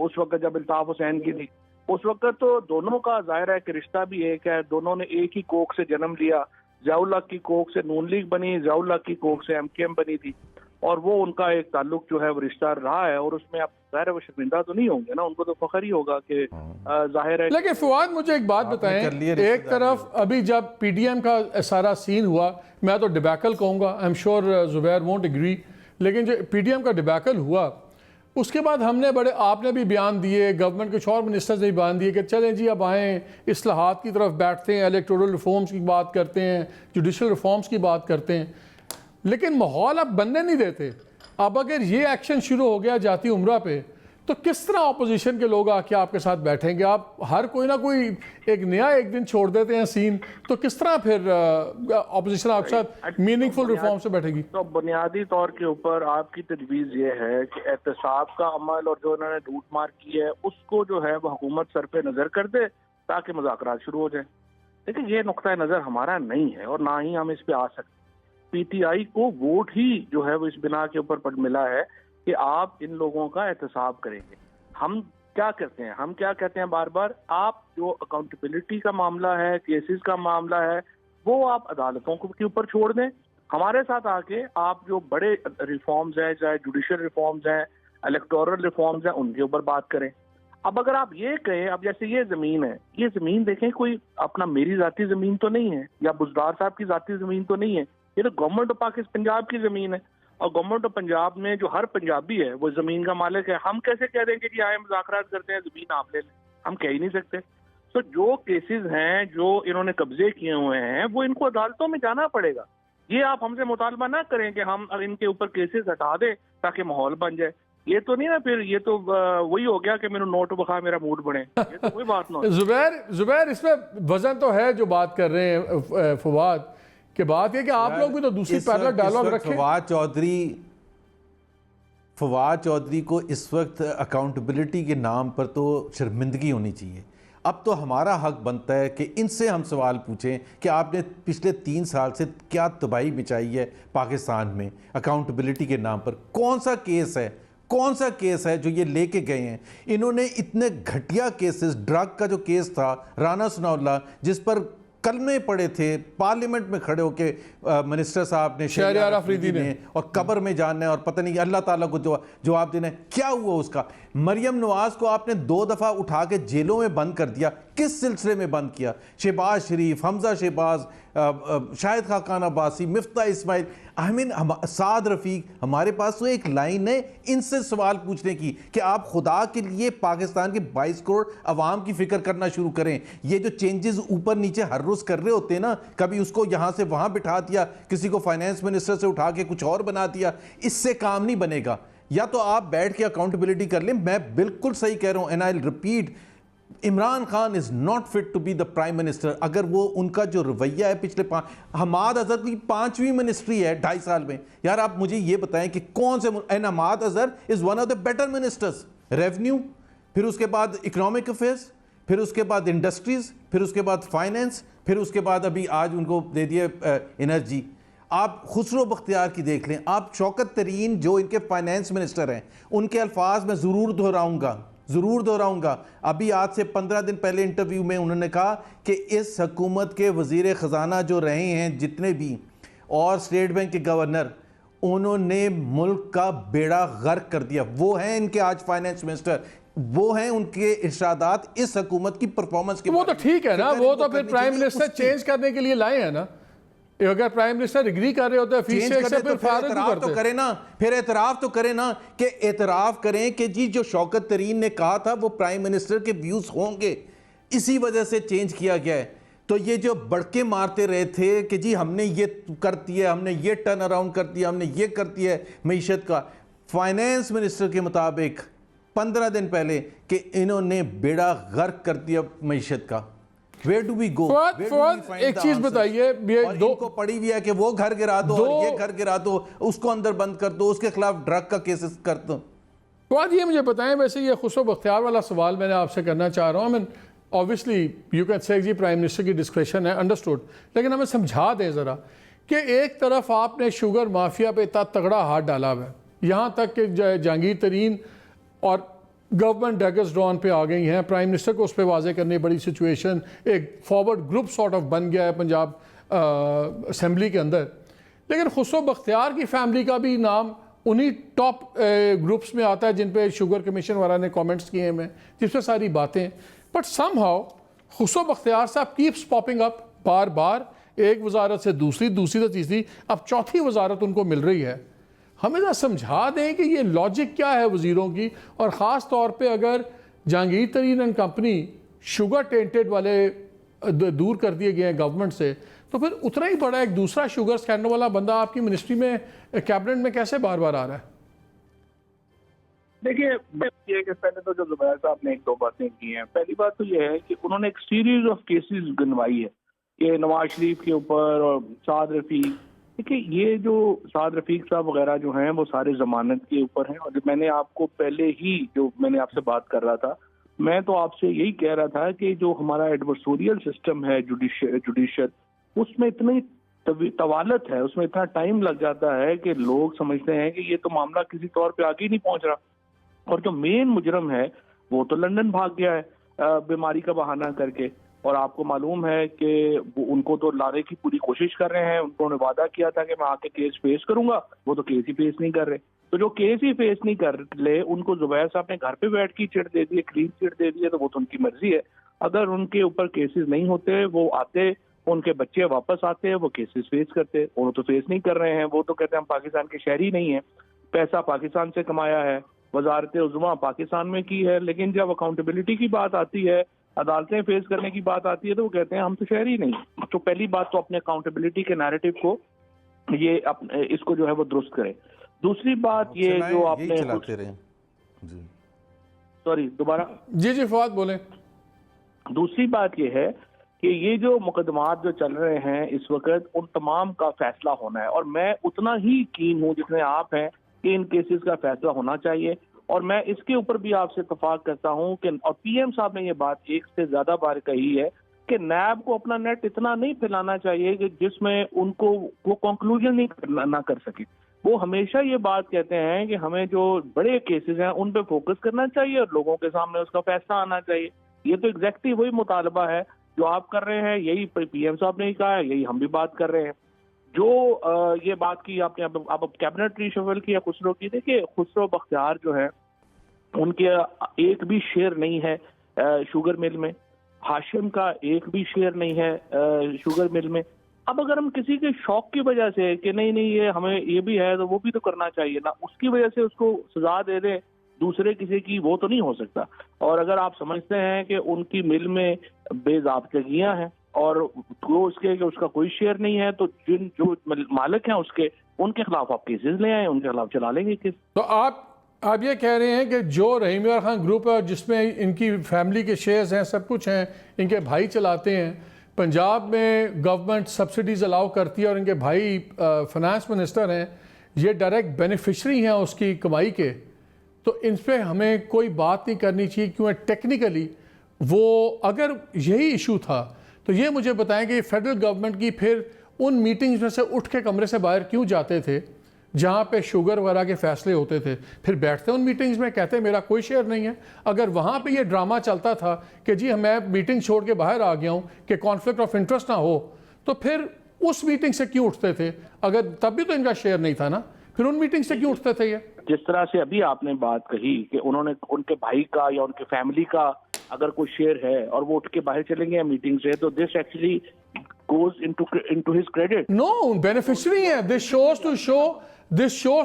उस वक्त जब अल्ताफ हुसैन की थी, उस वक्त तो दोनों का जाहिर है कि रिश्ता भी एक है। दोनों ने एक ही कोख से जन्म लिया। ज़ियाउल हक की कोख से नून लीग बनी, ज़ियाउल हक की कोख से एमकेएम बनी थी। और वो उनका एक ताल्लुक जो है वो रिश्ता रहा है। और उसमें आप जाहिर है वो शर्मिंदा तो नहीं होंगे ना, उनको तो फख्र ही होगा कि जाहिर है। लेकिन फवाद मुझे एक बात बताएं, एक तरफ अभी जब पीडीएम का सारा सीन हुआ, मैं तो डिबैकल कहूँगा, I am sure Zubair won't agree, लेकिन जो पीडीएम का डिबैकल हुआ उसके बाद हमने बड़े आपने भी बयान दिए, गवर्नमेंट के और मिनिस्टर्स ने भी बयान दिए कि चलें जी अब आएँ इस्लाहात की तरफ बैठते हैं, इलेक्टोरल रिफॉर्म्स की बात करते हैं, जुडिशल रिफॉर्म्स की बात करते हैं। लेकिन माहौल अब बनने नहीं देते। अब अगर ये एक्शन शुरू हो गया जाती उम्रा पे, तो किस तरह अपोजिशन के लोग आके आपके साथ बैठेंगे? आप हर कोई ना कोई एक नया एक दिन छोड़ देते हैं सीन, तो किस तरह फिर अपोजिशन आपके साथ मीनिंगफुल रिफॉर्म से बैठेगी? तो बुनियादी तौर के ऊपर आपकी तजवीज़ ये है कि एहतसाब का अमल और जो उन्होंने लूट मार की है उसको जो है वो हुकूमत सर पे नज़र कर दे ताकि मुज़ाकरात शुरू हो जाए। लेकिन ये नुक्ता नज़र हमारा नहीं है और ना ही हम इस पे आ सकते। पीटीआई को वोट ही जो है वो इस बिना के ऊपर मिला है कि आप इन लोगों का एहतसाब करेंगे। हम क्या करते हैं, हम क्या कहते हैं बार बार, आप जो अकाउंटेबिलिटी का मामला है, केसेस का मामला है, वो आप अदालतों के ऊपर छोड़ दें। हमारे साथ आके आप जो बड़े रिफॉर्म्स हैं, चाहे जुडिशल रिफॉर्म्स हैं, इलेक्टोरल रिफॉर्म्स हैं, उनके ऊपर बात करें। अब अगर आप ये कहें, अब जैसे ये जमीन है, ये जमीन देखें कोई अपना मेरी जाती जमीन तो नहीं है या बुजदार साहब की जाती जमीन तो नहीं है, ये तो गवर्नमेंट ऑफ पाकिस्तान पंजाब की जमीन है। और गवर्नमेंट ऑफ पंजाब में जो हर पंजाबी है वो जमीन का मालिक है। हम कैसे कह देंगे कि आए मुज़ाकरात करते हैं, जमीन आप ले लें? हम कह ही नहीं सकते। तो जो केसेस हैं जो इन्होंने कब्जे किए हुए हैं वो इनको अदालतों में जाना पड़ेगा। ये आप हमसे मुतालबा ना करें कि हम इनके ऊपर केसेस हटा दें ताकि माहौल बन जाए। ये तो नहीं ना, फिर ये तो वही हो गया कि मेरे नोट बखा मेरा मूड बने। ये तो कोई बात ना। जुबैर इसमें वजन तो है जो बात कर रहे हैं फवाद, कि बात है कि आप लोग भी तो दूसरी पैरेलल डायलॉग रखें। फवाद चौधरी को इस वक्त अकाउंटेबिलिटी के नाम पर तो शर्मिंदगी होनी चाहिए। अब तो हमारा हक बनता है कि इनसे हम सवाल पूछें कि आपने पिछले 3 साल से क्या तबाही बिछाई है पाकिस्तान में अकाउंटेबिलिटी के नाम पर। कौन सा केस है जो ये लेके गए हैं? इन्होंने इतने घटिया केसेस, ड्रग का जो केस था राना सनाउल्लाह, जिस पर कलमे पड़े थे, पार्लियामेंट में खड़े होके मिनिस्टर साहब ने, शहरयार अफरीदी ने, और कब्र में जानना है और पता नहीं अल्लाह ताला को जवाब देना है। क्या हुआ उसका? मरियम नवाज को आपने 2 दफ़ा उठा के जेलों में बंद कर दिया। किस सिलसिले में बंद किया? शहबाज शरीफ, हमजा शहबाज, शाहिद खाकान अब्बासी, मिफ्ता इस्माइल, साद रफ़ीक। हमारे पास तो एक लाइन है इनसे सवाल पूछने की कि आप खुदा के लिए पाकिस्तान के 22 करोड़ अवाम की फिक्र करना शुरू करें। ये जो चेंजेस ऊपर नीचे हर रोज़ कर रहे होते हैं ना, कभी उसको यहाँ से वहाँ बिठा दिया, किसी को फाइनेंस मिनिस्टर से उठा के कुछ और बना दिया, इससे काम नहीं बनेगा। या तो आप बैठ के अकाउंटेबिलिटी कर लें। मैं बिल्कुल सही कह रहा हूँ, and I will repeat, Imran Khan is not fit to be the prime minister. अगर वो उनका जो रवैया है पिछले हमाद अजहर की 5वीं मिनिस्ट्री है 2.5 साल में। यार आप मुझे ये बताएं कि कौन से, and Hammad Azhar is one of the better ministers. Revenue, फिर उसके बाद इकोनॉमिक अफेयर्स, फिर उसके बाद इंडस्ट्रीज़, फिर उसके बाद फाइनेंस, फिर उसके बाद अभी आज उनको दे दिए एनर्जी। आप खुसरो बख्तियार की देख लें, आप शौकत तरीन जो इनके फाइनेंस मिनिस्टर हैं उनके अल्फाज में ज़रूर दोहराऊंगा। अभी आज से 15 दिन पहले इंटरव्यू में उन्होंने कहा कि इस हुकूमत के वज़ीर ख़जाना जो रहे हैं जितने भी, और स्टेट बैंक के गवर्नर, उन्होंने मुल्क का बेड़ा गर्क कर दिया। वो हैं इनके आज फाइनेंस मिनिस्टर, वो हैं उनके इरशादात इस हुकूमत की परफॉर्मेंस के। वो तो ठीक है ना, वो तो फिर प्राइम मिनिस्टर चेंज करने के लिए लाए हैं ना। अगर प्राइम मिनिस्टर एग्री कर रहे होते हैं फिर एतराफ़ तो करें ना, फिर एतराफ़ तो करें ना, कि एतराफ़ करें कि जी जो शौकत तरीन ने कहा था वो प्राइम मिनिस्टर के व्यूज़ होंगे, इसी वजह से चेंज किया गया है। तो ये जो बड़के मारते रहे थे कि जी हमने ये कर दिया, हमने ये टर्न अराउंड कर दिया, हमने ये कर दिया मईशत का, फाइनेंस मिनिस्टर के मुताबिक 15 दिन पहले कि इन्होंने बेड़ा गर्क कर दिया मईशत का। Where do we go? एक चीज बताइए, इनको पड़ी हुई है कि वो घर गिरा दो और ये घर गिरा दो, उसको अंदर बंद कर दो, उसके खिलाफ ड्रग का केसेस कर दो। तो ये मुझे बताएं, वैसे ये खुसरो बख्तियार वाला सवाल मैंने आपसे करना चाह रहा हूँ। मैं ऑब्वियसली यू कैन से जी प्राइम मिनिस्टर की डिस्क्रेशन है, अंडरस्टूड, लेकिन हमें समझा दें ज़रा कि एक तरफ आपने शुगर माफिया पे इतना तगड़ा हाथ डाला हुआ है, यहाँ तक कि जहांगीर तरीन और गवर्नमेंट डैगर्स ड्रॉन पे आ गई हैं, प्राइम मिनिस्टर को उस पर वाजे करने बड़ी सिचुएशन, एक फॉरवर्ड ग्रुप सॉर्ट ऑफ बन गया है पंजाब असेंबली के अंदर। लेकिन खुसरो बख्तियार की फैमिली का भी नाम उन्हीं टॉप ग्रुप्स में आता है जिन पे शुगर कमीशन वाला ने कमेंट्स किए हैं, जिस पे सारी बातें। बट समहाउ खुसरो बख्तियार साहब कीप्स पॉपिंग अप बार बार, एक वजारत से दूसरी से तीसरी, अब चौथी वजारत उनको मिल रही है। हमें ना समझा दें कि ये लॉजिक क्या है वज़ीरों की, और ख़ास तौर पे अगर जहांगीर तरीन एंड कंपनी शुगर टेंटेड वाले दूर कर दिए गए हैं गवर्नमेंट से, तो फिर उतना ही बड़ा एक दूसरा शुगर स्कैंडल वाला बंदा आपकी मिनिस्ट्री में, कैबिनेट में कैसे बार बार आ रहा है? देखिए, ये कि पहले तो जो जुबैर साहब ने 1-2 बातें की हैं। पहली बात तो ये है कि उन्होंने एक सीरीज ऑफ केसेस गिनवाई है कि नवाज शरीफ के ऊपर और साद रफीक। देखिए, ये जो साद रफीक साहब वगैरह जो हैं वो सारे जमानत के ऊपर हैं, और मैंने आपको पहले ही जो मैंने आपसे बात कर रहा था, मैं तो आपसे यही कह रहा था कि जो हमारा एडवर्सोरियल सिस्टम है जुडिशियल, उसमें इतनी तवालत है, उसमें इतना टाइम लग जाता है कि लोग समझते हैं कि ये तो मामला किसी तौर पे आगे नहीं पहुंच रहा, और जो मेन मुजरम है वो तो लंदन भाग गया है बीमारी का बहाना करके। और आपको मालूम है कि उनको तो लाने की पूरी कोशिश कर रहे हैं, उन्होंने वादा किया था कि मैं आके केस फेस करूंगा, वो तो केस ही फेस नहीं कर रहे। तो जो केस ही फेस नहीं कर ले, उनको जुबैर साहब ने घर पे बैठ की चिट दे दी, क्लीन चिट दे दी है, तो वो तो उनकी मर्जी है। अगर उनके ऊपर केसेस नहीं होते, वो आते, उनके बच्चे वापस आते, वो केसेस फेस करते, वो तो फेस नहीं कर रहे हैं। वो तो कहते हैं हम पाकिस्तान के शहरी नहीं है, पैसा पाकिस्तान से कमाया है, वजारत उज़्मा पाकिस्तान में की है, लेकिन जब अकाउंटेबिलिटी की बात आती है, अदालतें फेस करने की बात आती है, तो वो कहते हैं हम तो शहरी नहीं। तो पहली बात तो अपने अकाउंटेबिलिटी के नैरेटिव को इसको जो है वो दुरुस्त करें। दूसरी बात ये जो आपने सॉरी दोबारा जी फवाद बोले। दूसरी बात ये है कि ये जो मुकदमात जो चल रहे हैं इस वक्त, उन तमाम का फैसला होना है, और मैं उतना ही कीन हूँ जितने आप हैं कि इन केसेस का फैसला होना चाहिए। और मैं इसके ऊपर भी आपसे इत्तफाक करता हूँ कि, और पीएम साहब ने ये बात एक से ज्यादा बार कही है कि नैब को अपना नेट इतना नहीं फैलाना चाहिए कि जिसमें उनको वो कंक्लूजन नहीं ना कर सके। वो हमेशा ये बात कहते हैं कि हमें जो बड़े केसेस हैं उन पे फोकस करना चाहिए और लोगों के सामने उसका फैसला आना चाहिए। ये तो एग्जैक्टली वही मुतालबा है जो आप कर रहे हैं, यही पीएम साहब ने कहा है, यही हम भी बात कर रहे हैं। जो ये बात की आपने अब कैबिनेट रीशफल की या खुसरो की, देखिए खुसरो बख्तियार जो है उनके एक भी शेयर नहीं है शुगर मिल में, हाशिम का एक भी शेयर नहीं है शुगर मिल में। अब अगर हम किसी के शौक की वजह से कि नहीं ये हमें ये भी है तो वो भी तो करना चाहिए ना, उसकी वजह से उसको सजा दे दें दूसरे किसी की, वो तो नहीं हो सकता। और अगर आप समझते हैं कि उनकी मिल में बेज़ाब्तगियां हैं और वो उसके कि उसका कोई शेयर नहीं है, तो जो मालिक हैं उसके, उनके खिलाफ आप केसेस ले आए, उनके खिलाफ चला लेंगे केस। तो आप आप ये कह रहे हैं कि जो रहीम यार खान ग्रुप है जिसमें इनकी फैमिली के शेयर्स हैं, सब कुछ हैं, इनके भाई चलाते हैं, पंजाब में गवर्नमेंट सब्सिडीज़ अलाउ करती है और इनके भाई फाइनेंस मिनिस्टर हैं, ये डायरेक्ट बेनिफिशरी हैं उसकी कमाई के, तो इन पर हमें कोई बात नहीं करनी चाहिए क्योंकि टेक्निकली वो अगर यही इशू था तो ये मुझे बताएं कि फेडरल गवर्नमेंट की फिर उन मीटिंग्स में से उठ के कमरे से बाहर क्यों जाते थे जहाँ पे शुगर वगैरह के फैसले होते थे, फिर बैठते उन मीटिंग्स में, कहते मेरा कोई शेयर नहीं है। अगर वहाँ पे ये ड्रामा चलता था कि जी मैं मीटिंग छोड़ के बाहर आ गया हूँ कि कॉन्फ्लिक्ट ऑफ इंटरेस्ट ना हो, तो फिर उस मीटिंग से क्यों उठते थे? अगर तब भी तो इनका शेयर नहीं था ना, फिर उन मीटिंग से क्यों उठते थे? ये जिस तरह से अभी आपने बात कही कि उन्होंने उनके भाई का या उनके फैमिली का अगर कोई शेयर है और वो उठ के बाहर चलेंगे मीटिंग से, तो this actually goes into his credit. No, beneficiary है। This shows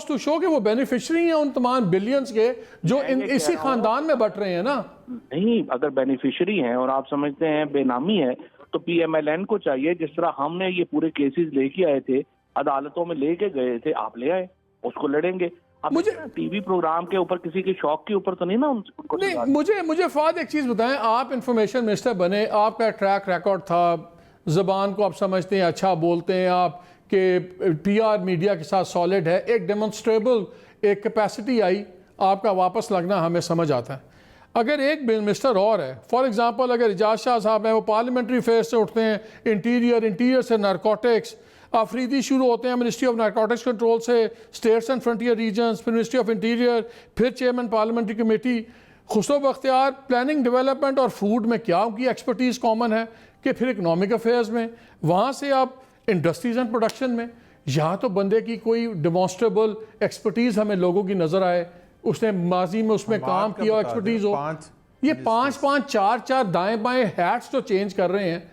to show कि वो बेनिफिशियरी हैं उन तमाम बिलियंस के जो इसी खानदान में बट रहे हैं ना। नहीं, अगर बेनिफिशियरी हैं और आप समझते हैं बेनामी है, तो PMLN को चाहिए, जिस तरह हमने ये पूरे केसेस लेके आए थे, अदालतों में लेके गए थे, आप ले आए, उसको लड़ेंगे। अब मुझे टीवी प्रोग्राम के ऊपर किसी के शौक के ऊपर तो नहीं ना उनको नहीं। मुझे फाद एक चीज़ बताएं, आप इंफॉर्मेशन मिनिस्टर बने, आपका ट्रैक रिकॉर्ड था, ज़बान को आप समझते हैं, अच्छा बोलते हैं आप, कि PR मीडिया के साथ सॉलिड है, एक डेमोन्स्ट्रेबल एक कैपेसिटी आई, आपका वापस लगना हमें समझ आता है। अगर एक मिनिस्टर और है, फॉर एग्जांपल अगर एजाज शाह साहब हैं, वो पार्लियामेंट्री अफेयर्स से उठते हैं, इंटीरियर से नारकोटिक्स, आफरीदी शुरू होते हैं मिनिस्ट्री ऑफ नारकोटिक्स कंट्रोल से, स्टेट्स एंड फ्रंटियर रीजन्स, फिर मिनिस्ट्री ऑफ इंटीरियर, फिर chairman parliamentary committee. Khusro Bakhtiyar planning development और फूड में क्या उनकी एक्सपर्टीज़ कॉमन है कि फिर इकनॉमिक अफेयर्स में, वहाँ से आप इंडस्ट्रीज़ एंड प्रोडक्शन में, यहाँ तो बंदे की कोई डेमोन्स्ट्रेबल एक्सपर्टीज़ हमें लोगों की नज़र आए, उसने माजी में उसमें काम किया, एक्सपर्टीज़ हो। ये 5-5, 4-4 दाएं बाएं हैट्स जो चेंज कर रहे हैं,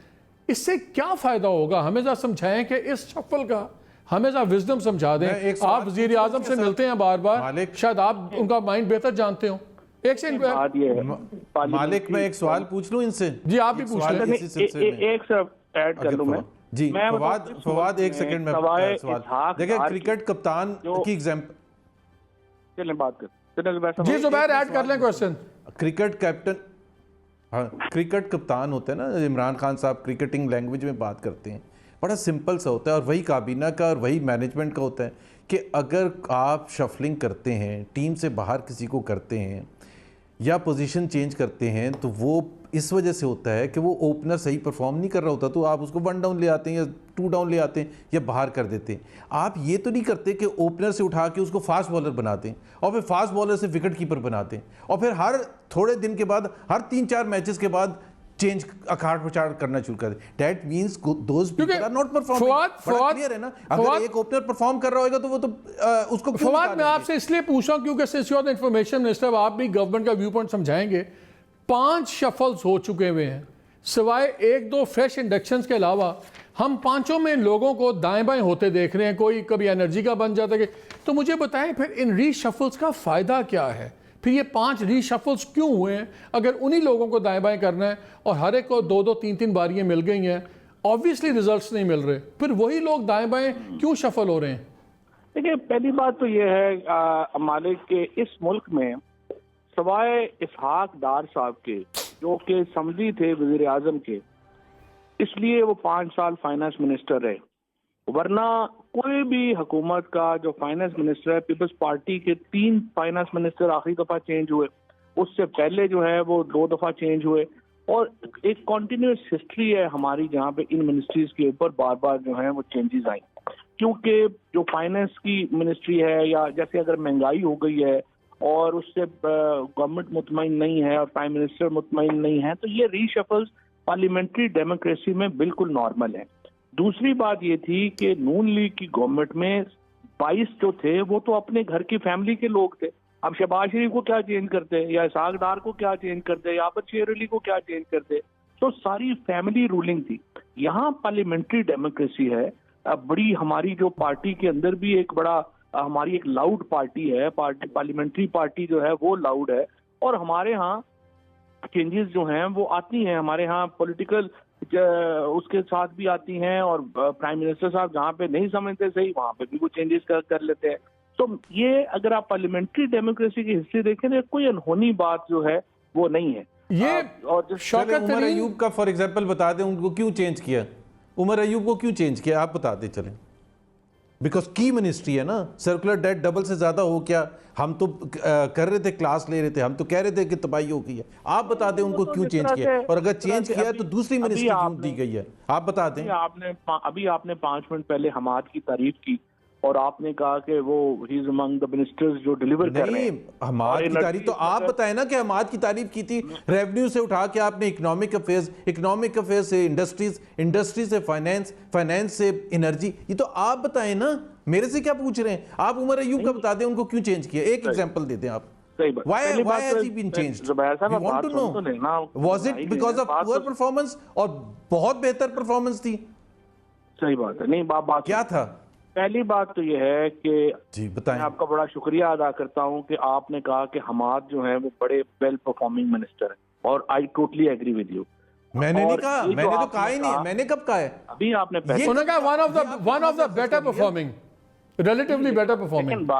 इससे क्या फ़ायदा होगा? हमें ज़रा समझाएं कि इस शफल का हमें ज़रा विजडम समझा दें। आप वज़ीर आज़म से मिलते हैं बार बार, शायद आप उनका माइंड बेहतर जानते हो। एक सेकंड मालिक, मैं एक सवाल पूछ लूं इनसे। जी आप भी पूछ लें। एक सब ऐड कर लूं मैं जी। फवाद एक सेकंड में सवाल देखिए, क्रिकेट कप्तान की एग्जांपल, चलें बात कर जी जुबैर ऐड कर लें क्वेश्चन। क्रिकेट कैप्टन, हाँ, क्रिकेट कप्तान होते हैं ना, इमरान खान साहब क्रिकेटिंग लैंग्वेज में बात करते हैं, बड़ा सिंपल सा होता है, और वही काबीना का और वही मैनेजमेंट का होता है कि अगर आप शफलिंग करते हैं, टीम से बाहर किसी को करते हैं या पोजीशन चेंज करते हैं, तो वो इस वजह से होता है कि वो ओपनर सही परफॉर्म नहीं कर रहा होता, तो आप उसको 1 डाउन ले आते हैं या 2 डाउन ले आते हैं या बाहर कर देते हैं। आप ये तो नहीं करते कि ओपनर से उठा के उसको फास्ट बॉलर बनाते हैं और फिर फास्ट बॉलर से विकेट कीपर बनाते हैं, और फिर हर थोड़े दिन के बाद, हर 3-4 मैचेस के बाद चेंज अखाड़ प्रचार करना शुरू कर दे। That means those people are not performing. बड़ा क्लियर है ना, अगर एक ओपनर परफॉर्म कर रहा होगा तो वो तो उसको क्यों फवाद, मैं आपसे इसलिए पूछ रहा हूं क्योंकि since you are the information minister, आप भी गवर्नमेंट का व्यू पॉइंट समझाएंगे। 5 शफल्स हो चुके हुए हैं, सिवाय 1-2 फ्रेश इंडक्शंस के अलावा हम 5 में लोगों को दाएं बाएं होते देख रहे हैं। कोई कभी एनर्जी का बन जाता है, तो मुझे बताएं फिर इन रीशफल्स का फायदा क्या है? फिर ये 5 रीशफल्स क्यों हुए हैं? अगर उन्हीं लोगों को दाएं बाएं करना है और हर एक को 2-2, 3-3 बारियां मिल गई हैं, ऑब्वियसली रिजल्ट्स नहीं मिल रहे, फिर वही लोग दाएं बाएं क्यों शफल हो रहे हैं? देखिए, पहली बात तो ये है मालिक के इस मुल्क में सवाए इसहाक डार साहब के, जो कि समझी थे वजीर आजम के, इसलिए वो 5 साल फाइनेंस मिनिस्टर रहे, वरना कोई भी हुकूमत का जो फाइनेंस मिनिस्टर है, पीपल्स पार्टी के 3 फाइनेंस मिनिस्टर आखिरी दफा चेंज हुए, उससे पहले जो है वो 2 दफा चेंज हुए, और एक कॉन्टिन्यूस हिस्ट्री है हमारी जहाँ पे इन मिनिस्ट्रीज के ऊपर बार बार जो है वो चेंजेस आई। क्योंकि जो फाइनेंस की मिनिस्ट्री है, या जैसे अगर महंगाई हो गई है और उससे गवर्नमेंट मुतमईन नहीं है और प्राइम मिनिस्टर मुतमईन नहीं है, तो ये रीशफल्स पार्लियामेंट्री डेमोक्रेसी में बिल्कुल नॉर्मल है। दूसरी बात ये थी कि नून लीग की गवर्नमेंट में 22 जो थे वो तो अपने घर की फैमिली के लोग थे। अब शहबाज शरीफ को क्या चेंज करते, या इसहाक डार को क्या चेंज करते, या आबद शेर अली को क्या चेंज करते, तो सारी फैमिली रूलिंग थी। यहाँ पार्लियामेंट्री डेमोक्रेसी है, बड़ी हमारी जो पार्टी के अंदर भी एक बड़ा हमारी एक लाउड पार्टी है, पार्लियामेंट्री पार्टी जो है वो लाउड है, और हमारे यहाँ चेंजेस जो हैं वो आती हैं, हमारे यहाँ पॉलिटिकल उसके साथ भी आती हैं, और प्राइम मिनिस्टर साहब जहाँ पे नहीं समझते सही वहाँ पे भी वो चेंजेस कर लेते हैं। तो ये अगर आप पार्लियामेंट्री डेमोक्रेसी की हिस्ट्री देखें तो कोई अनहोनी बात जो है वो नहीं है। ये और जो चले उमर अयूब का फॉर एग्जांपल बता दें, उनको क्यों चेंज किया, उमर अयूब को क्यों चेंज किया आप बता दें चलें। बिकॉज की मिनिस्ट्री है ना, सर्कुलर डेट डबल से ज्यादा हो क्या, हम तो कर रहे थे क्लास ले रहे थे, हम तो कह रहे थे कि तबाही हो गई है, आप बता दें उनको क्यों चेंज किया, और अगर चेंज किया है तो दूसरी मिनिस्ट्री क्यों दी गई है आप बता दें। अभी आपने 5 मिनट पहले हमाद की तारीफ की और आपने कहा कि वो he is among the ministers जो डिलीवर कर रहे हैं। हमाद की तारीफ तो आप बताएं ना कि हमाद की तारीफ की थी, रेवेन्यू से उठा के आपने इकोनॉमिक अफेयर्स से इंडस्ट्री से फाइनेंस, फाइनेंस से एनर्जी, ये तो आप बताएं ना, मेरे से क्या पूछ रहे हैं आप। उमर अयूब का बता दें उनको क्यों चेंज किया, एक एग्जांपल देते हैं आप। Why has he been changed? We want to know. Was it because of poor performance और बहुत बेहतर परफॉर्मेंस थी? सही बात है। नहीं बात क्या था? पहली बात तो यह है कि जी बताएं। मैं आपका बड़ा शुक्रिया अदा करता हूं कि आपने कहा कि हमाद जो है वो बड़े वेल परफॉर्मिंग मिनिस्टर है, और I totally agree with you. मैंने नहीं कहा, मैंने तो कहा ही नहीं है, मैंने कब कहा है? अभी आपने उन्होंने कहा one of the better performing, relatively better performing.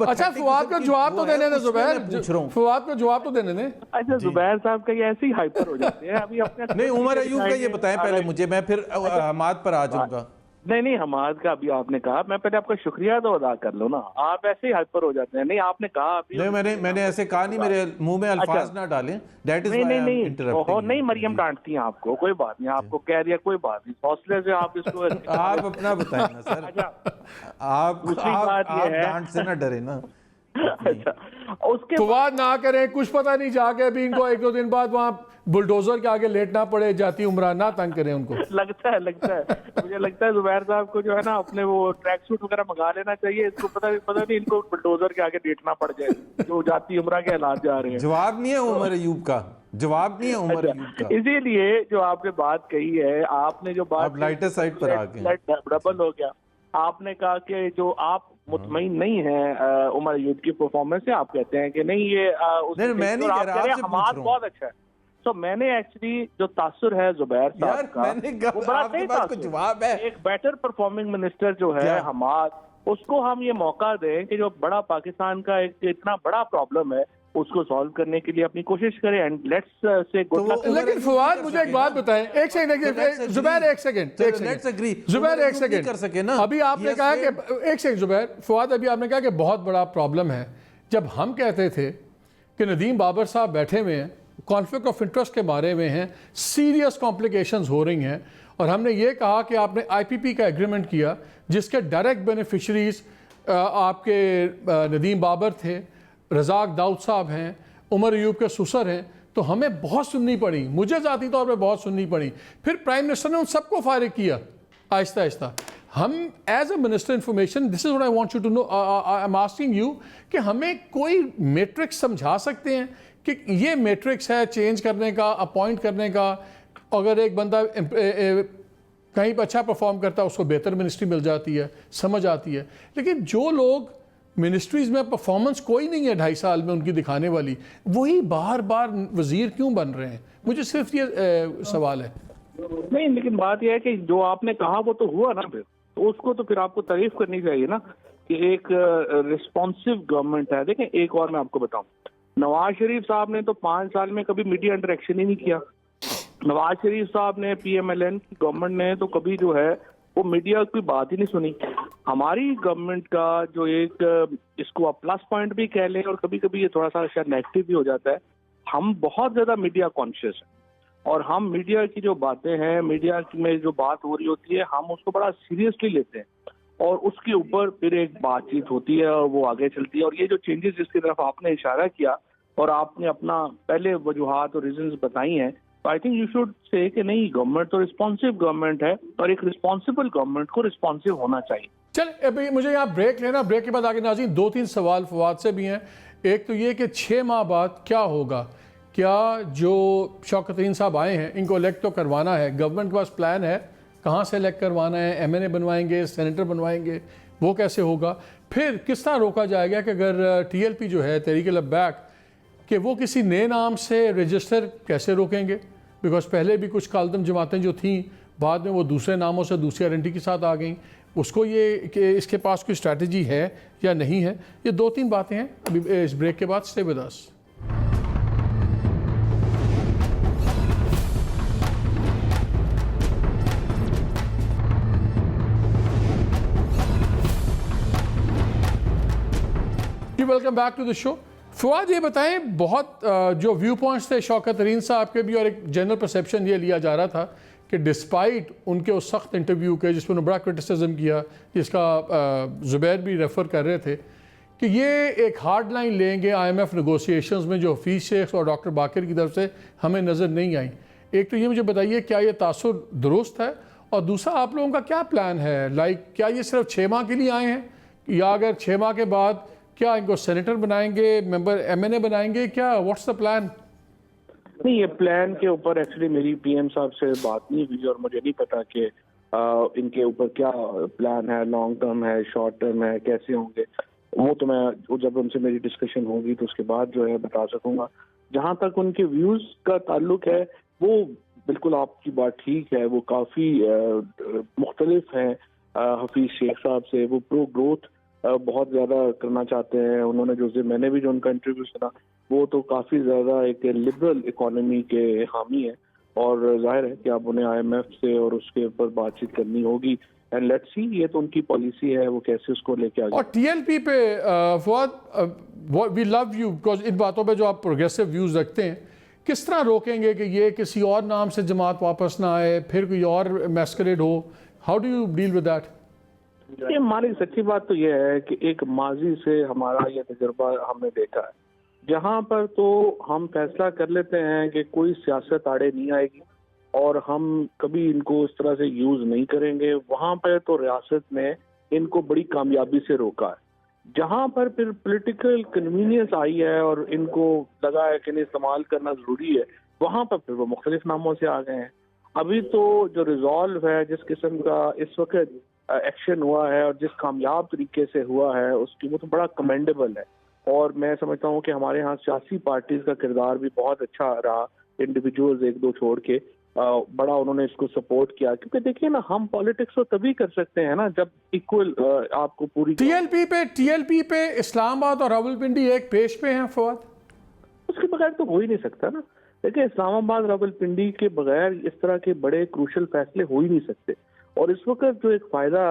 अच्छा फवाद को जवाब तो देने दें जुबैर, फवाद को जवाब तो देने दें। अच्छा जुबैर साहब का ये ऐसे ही हाइपर हो जाते हैं अभी अपने। नहीं उमर अयूब का ये बताएं पहले मुझे, मैं फिर हमाद पर आ जाऊंगा। नहीं हमाद का अभी आपने कहा, मैं पहले आपका शुक्रिया तो अदा कर लो ना, आप ऐसे ही हाइपर हो जाते हैं। नहीं आपने कहा अभी नहीं, मैंने ऐसे कहा नहीं, मेरे मुंह में अल्फाज ना डालें, दैट इज नहीं मरियम डांटती हैं आपको, कोई बात नहीं, आपको कह दिया कोई बात नहीं, हौसले से आप इसको आप अपना बताएं ना सर, आप डांट से ना डरे ना। अच्छा उसके फवाद ना करें, कुछ पता नहीं जाके अभी इनको 1-2 दिन बाद वहाँ बुलडोजर के आगे लेटना पड़े, जाती उम्र ना तंग करें उनको। लगता है मुझे लगता है जुबैर साहब को जो है ना अपने वो ट्रैक सूट वगैरह मंगा लेना चाहिए, इसको पता नहीं इनको बुलडोजर के आगे लेटना पड़ जाए, जो जाती उम्र के हालात जा रहे हैं। जवाब नहीं है उमर अयूब का, जवाब नहीं है उमर अयूब का। इसीलिए जो आपने बात कही है, आपने जो बात लाइटर साइड पर आ गए, डबल हो गया। आपने कहा कि जो आप मुतमईन नहीं है उमर अयूब की परफॉर्मेंस से, आप कहते हैं कि नहीं ये मैं नहीं कह रहा, आपसे पूछ रहा हूं। बहुत अच्छा है। तो मैंने एक्चुअली जो तासुर है जुबैर साहब का, वो बड़ा सही तासुर, जवाब है। एक बेटर परफॉर्मिंग मिनिस्टर जो है हमाद, उसको हम ये मौका दें कि जो बड़ा पाकिस्तान का एक इतना बड़ा प्रॉब्लम है उसको सॉल्व करने के लिए अपनी कोशिश करें, and let's say good luck. लेकिन फवाद मुझे एक बात बताएं, एक सेकंड जुबैर, एक सेकंड जुबैर, एक सेकंड कर सके ना। अभी आपने कहा कि एक सेकंड जुबैर, फवाद अभी आपने कहा कि बहुत बड़ा प्रॉब्लम है। जब हम कहते थे कि नदीम बाबर साहब बैठे हुए हैं, कॉन्फ्लिक्ट ऑफ इंटरेस्ट के बारे में हैं, सीरियस कॉम्प्लिकेशंस हो रही हैं, और हमने ये कहा कि आपने IPP का एग्रीमेंट किया जिसके डायरेक्ट बेनिफिशरीज आपके नदीम बाबर थे, रज़ाक दाऊद साहब हैं, उमर अयूब के सुसर हैं, तो हमें बहुत सुननी पड़ी, मुझे ज़ाती तौर पे बहुत सुननी पड़ी। फिर प्राइम मिनिस्टर ने उन सबको फारिग किया आहिस्ता आहिस्ता। हम as a minister information, this is what I want you to know, I am asking you कि हमें कोई मैट्रिक्स समझा सकते हैं कि ये मैट्रिक्स है चेंज करने का, अपॉइंट करने का, अगर एक बंदा कहीं पर अच्छा परफॉर्म करता है उसको बेहतर मिनिस्ट्री मिल जाती है, समझ आती है। लेकिन जो लोग मिनिस्ट्रीज़ में परफॉर्मेंस कोई नहीं है 2.5 साल में उनकी दिखाने वाली, वही बार बार वजीर क्यों बन रहे हैं? मुझे सिर्फ ये सवाल है। नहीं लेकिन बात यह है कि जो आपने कहा वो तो हुआ ना, फिर तो उसको तो फिर आपको तारीफ करनी चाहिए ना कि एक रिस्पॉन्सिव गवर्नमेंट है। देखें एक और मैं आपको बताऊं, नवाज शरीफ साहब ने तो 5 साल में कभी मीडिया इंटरेक्शन ही नहीं किया। नवाज शरीफ साहब ने, PMLN की गवर्नमेंट ने तो कभी जो है वो मीडिया की बात ही नहीं सुनी। हमारी गवर्नमेंट का जो एक, इसको आप प्लस पॉइंट भी कह लें और कभी कभी ये थोड़ा सा शायद नेगेटिव भी हो जाता है, हम बहुत ज्यादा मीडिया कॉन्शियस हैं, और हम मीडिया की जो बातें हैं, मीडिया में जो बात हो रही होती है, हम उसको बड़ा सीरियसली लेते हैं और उसके ऊपर फिर एक बातचीत होती है और वो आगे चलती है। और ये जो चेंजेस जिसकी तरफ आपने इशारा किया और आपने अपना पहले वजूहात और रीजंस बताई हैं, तो I think you should say कि नहीं, गवर्नमेंट तो रिस्पॉन्सिव गवर्नमेंट है और एक रिस्पॉन्सिबल गवर्नमेंट को रिस्पॉन्सिव होना चाहिए। चल अभी मुझे यहाँ ब्रेक लेना, ब्रेक के बाद आगे नाज़रीन 2-3 सवाल फवाद से भी हैं। एक तो ये कि 6 माह बाद क्या होगा, क्या जो शौकत साहब आए हैं इनको इलेक्ट तो करवाना है, गवर्नमेंट के पास प्लान है कहाँ से इलेक्ट करवाना है, MNA बनवाएंगे, सेनेटर बनवाएंगे, वो कैसे होगा? फिर किस तरह रोका जाएगा कि अगर TLP जो है तहरीक लब्बैक कि वो किसी नए नाम से रजिस्टर कैसे रोकेंगे? बिकॉज पहले भी कुछ कालदम जमातें जो थीं बाद में वो दूसरे नामों से दूसरी आइडेंटिटी के साथ आ गई, उसको ये कि इसके पास कोई स्ट्रैटेजी है या नहीं है, ये 2-3 बातें हैं। अभी इस ब्रेक के बाद stay with us. Welcome back to the show. Fawad, ये बताएं, बहुत जो व्यू पॉइंट्स थे शौकत तरीन साहब के भी, और एक जनरल परसेप्शन ये लिया जा रहा था कि डिस्पाइट उनके उस सख्त इंटरव्यू के जिसमें उन्होंने बड़ा क्रिटिसिज्म किया, जिसका ज़ुबैर भी रेफ़र कर रहे थे, कि ये एक हार्ड लाइन लेंगे IMF नेगोशिएशंस में जो हफीज़ शेख और डॉक्टर बाकर की तरफ से हमें नज़र नहीं आई। एक तो ये मुझे बताइए, क्या ये तासुर दुरुस्त है? और दूसरा, आप लोगों का क्या प्लान है? क्या ये सिर्फ 6 माह के लिए आए हैं, या अगर 6 माह के बाद क्या इनको सेनेटर बनाएंगे, मेंबर MNA बनाएंगे, क्या व्हाट्स द प्लान? नहीं, ये प्लान के ऊपर एक्चुअली मेरी PM साहब से बात नहीं हुई और मुझे नहीं पता कि इनके ऊपर क्या प्लान है, लॉन्ग टर्म है, शॉर्ट टर्म है, कैसे होंगे। वो तो मैं जब उनसे मेरी डिस्कशन होगी तो उसके बाद जो है बता सकूंगा। जहाँ तक उनके व्यूज का ताल्लुक है, वो बिल्कुल आपकी बात ठीक है, वो काफ़ी मुख्तलिफ हैं हफीज शेख साहब से। वो प्रो ग्रोथ बहुत ज़्यादा करना चाहते हैं। उन्होंने मैंने भी जो उनका इंटरव्यू सुना, वो तो काफ़ी ज़्यादा एक लिबरल इकोनॉमी के हामी है, और जाहिर है कि अब उन्हें IMF से और उसके ऊपर बातचीत करनी होगी। एंड लेट्स सी, ये तो उनकी पॉलिसी है, वो कैसे उसको लेके आगे। और TLP पे Fawad, we love you because इन बातों पे जो आप प्रोग्रेसिव व्यूज रखते हैं, किस तरह रोकेंगे कि ये किसी और नाम से जमात वापस ना आए, फिर कोई और मैस्करेड हो? How do you deal with that? ये हमारी सच्ची बात तो ये है कि एक माजी से हमारा ये तजुर्बा हमने देखा है, जहाँ पर तो हम फैसला कर लेते हैं कि कोई सियासत आड़े नहीं आएगी और हम कभी इनको इस तरह से यूज नहीं करेंगे, वहाँ पर तो रियासत ने इनको बड़ी कामयाबी से रोका है। जहाँ पर फिर पॉलिटिकल कन्वीनियंस आई है और इनको लगा है कि इन्हें इस्तेमाल करना जरूरी है, वहाँ पर फिर वो मुख्तलिफ नामों से आ गए हैं। अभी तो जो रिजॉल्व है, जिस किस्म का इस वक्त एक्शन हुआ है और जिस कामयाब तरीके से हुआ है, उसकी वो तो बड़ा कमेंडेबल है। और मैं समझता हूँ कि हमारे यहाँ सियासी पार्टीज का किरदार भी बहुत अच्छा रहा, इंडिविजुअल्स 1-2 छोड़ के बड़ा उन्होंने इसको सपोर्ट किया। क्योंकि देखिए ना, हम पॉलिटिक्स तो तभी कर सकते हैं ना जब इक्वल आपको पूरी TLP पे इस्लामाबाद और रावलपिंडी एक पेज पे हैं फवाद, उसके बगैर तो हो ही नहीं सकता ना। देखिए, इस्लामाबाद रावलपिंडी के बगैर इस तरह के बड़े क्रूशल फैसले हो ही नहीं सकते। और इस वक्त जो एक फायदा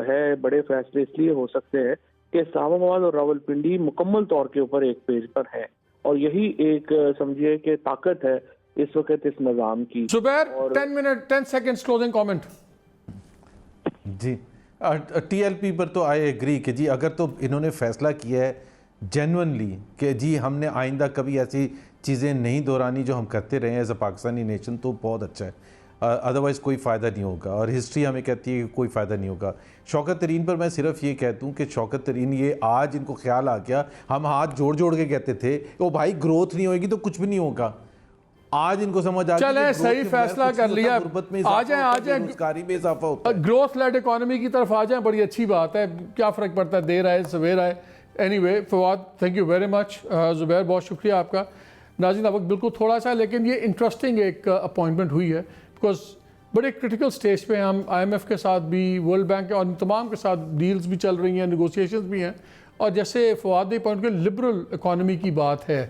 है, बड़े फैसले इसलिए हो सकते हैं कि इस्लामाबाद और रावलपिंडी मुकम्मल तौर के ऊपर एक पेज पर है, और यही एक समझिए कि ताकत है इस वक्त इस निज़ाम की। Zubair, 10 seconds closing comment. जी, TLP पर तो आई एग्री कि जी अगर तो इन्होंने फैसला किया है जेन्युइनली कि जी हमने आइंदा कभी ऐसी चीज़ें नहीं दोहरानी जो हम करते रहे हैं एज अ पाकिस्तानी नेशन, तो बहुत अच्छा है। अदरवाइज़ कोई फ़ायदा नहीं होगा, और हिस्ट्री हमें कहती है कि कोई फ़ायदा नहीं होगा। शौकत तरीन पर मैं सिर्फ ये कहता हूँ कि शौकत तरीन ये आज इनको ख्याल आ गया, हम हाथ जोड़ जोड़ के कहते थे ओ भाई ग्रोथ नहीं होगी तो कुछ भी नहीं होगा, आज इनको समझ आ चले सही फैसला कर लिया। आ जाए रोजगारी में इजाफा होता है, ग्रोथ लेड इकोनॉमी की तरफ आ जाए, बड़ी अच्छी बात है। क्या फ़र्क पड़ता है देर आए सवेर आए। Anyway Fawad, thank you very much. Zubair, बहुत शुक्रिया आपका। नाज़रीन, वक्त बिल्कुल थोड़ा सा, लेकिन ये इंटरेस्टिंग एक अपॉइंटमेंट हुई है बिकॉज बड़े क्रिटिकल स्टेज पे हम IMF के साथ भी, वर्ल्ड बैंक और तमाम के साथ डील्स भी चल रही हैं, नेगोशिएशंस भी हैं, और जैसे फवाद ने पॉइंट किया, लिबरल इकोनॉमी की बात है।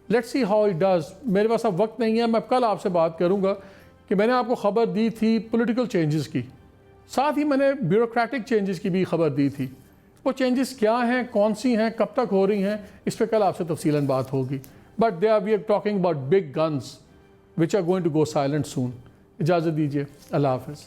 Let's see how it does. मेरे पास अब वक्त नहीं है, मैं कल आपसे बात करूंगा कि मैंने आपको खबर दी थी पॉलिटिकल चेंजेस की, साथ ही मैंने ब्यूरोक्रेटिक चेंजेस की भी खबर दी थी। वो चेंजेस क्या हैं, कौन सी हैं, कब तक हो रही हैं, इस पर कल आपसे तफसीलन बात होगी। But we are talking about big guns which are going to go silent soon. इजाज़त दीजिए, अल्लाह हाफ़िज़।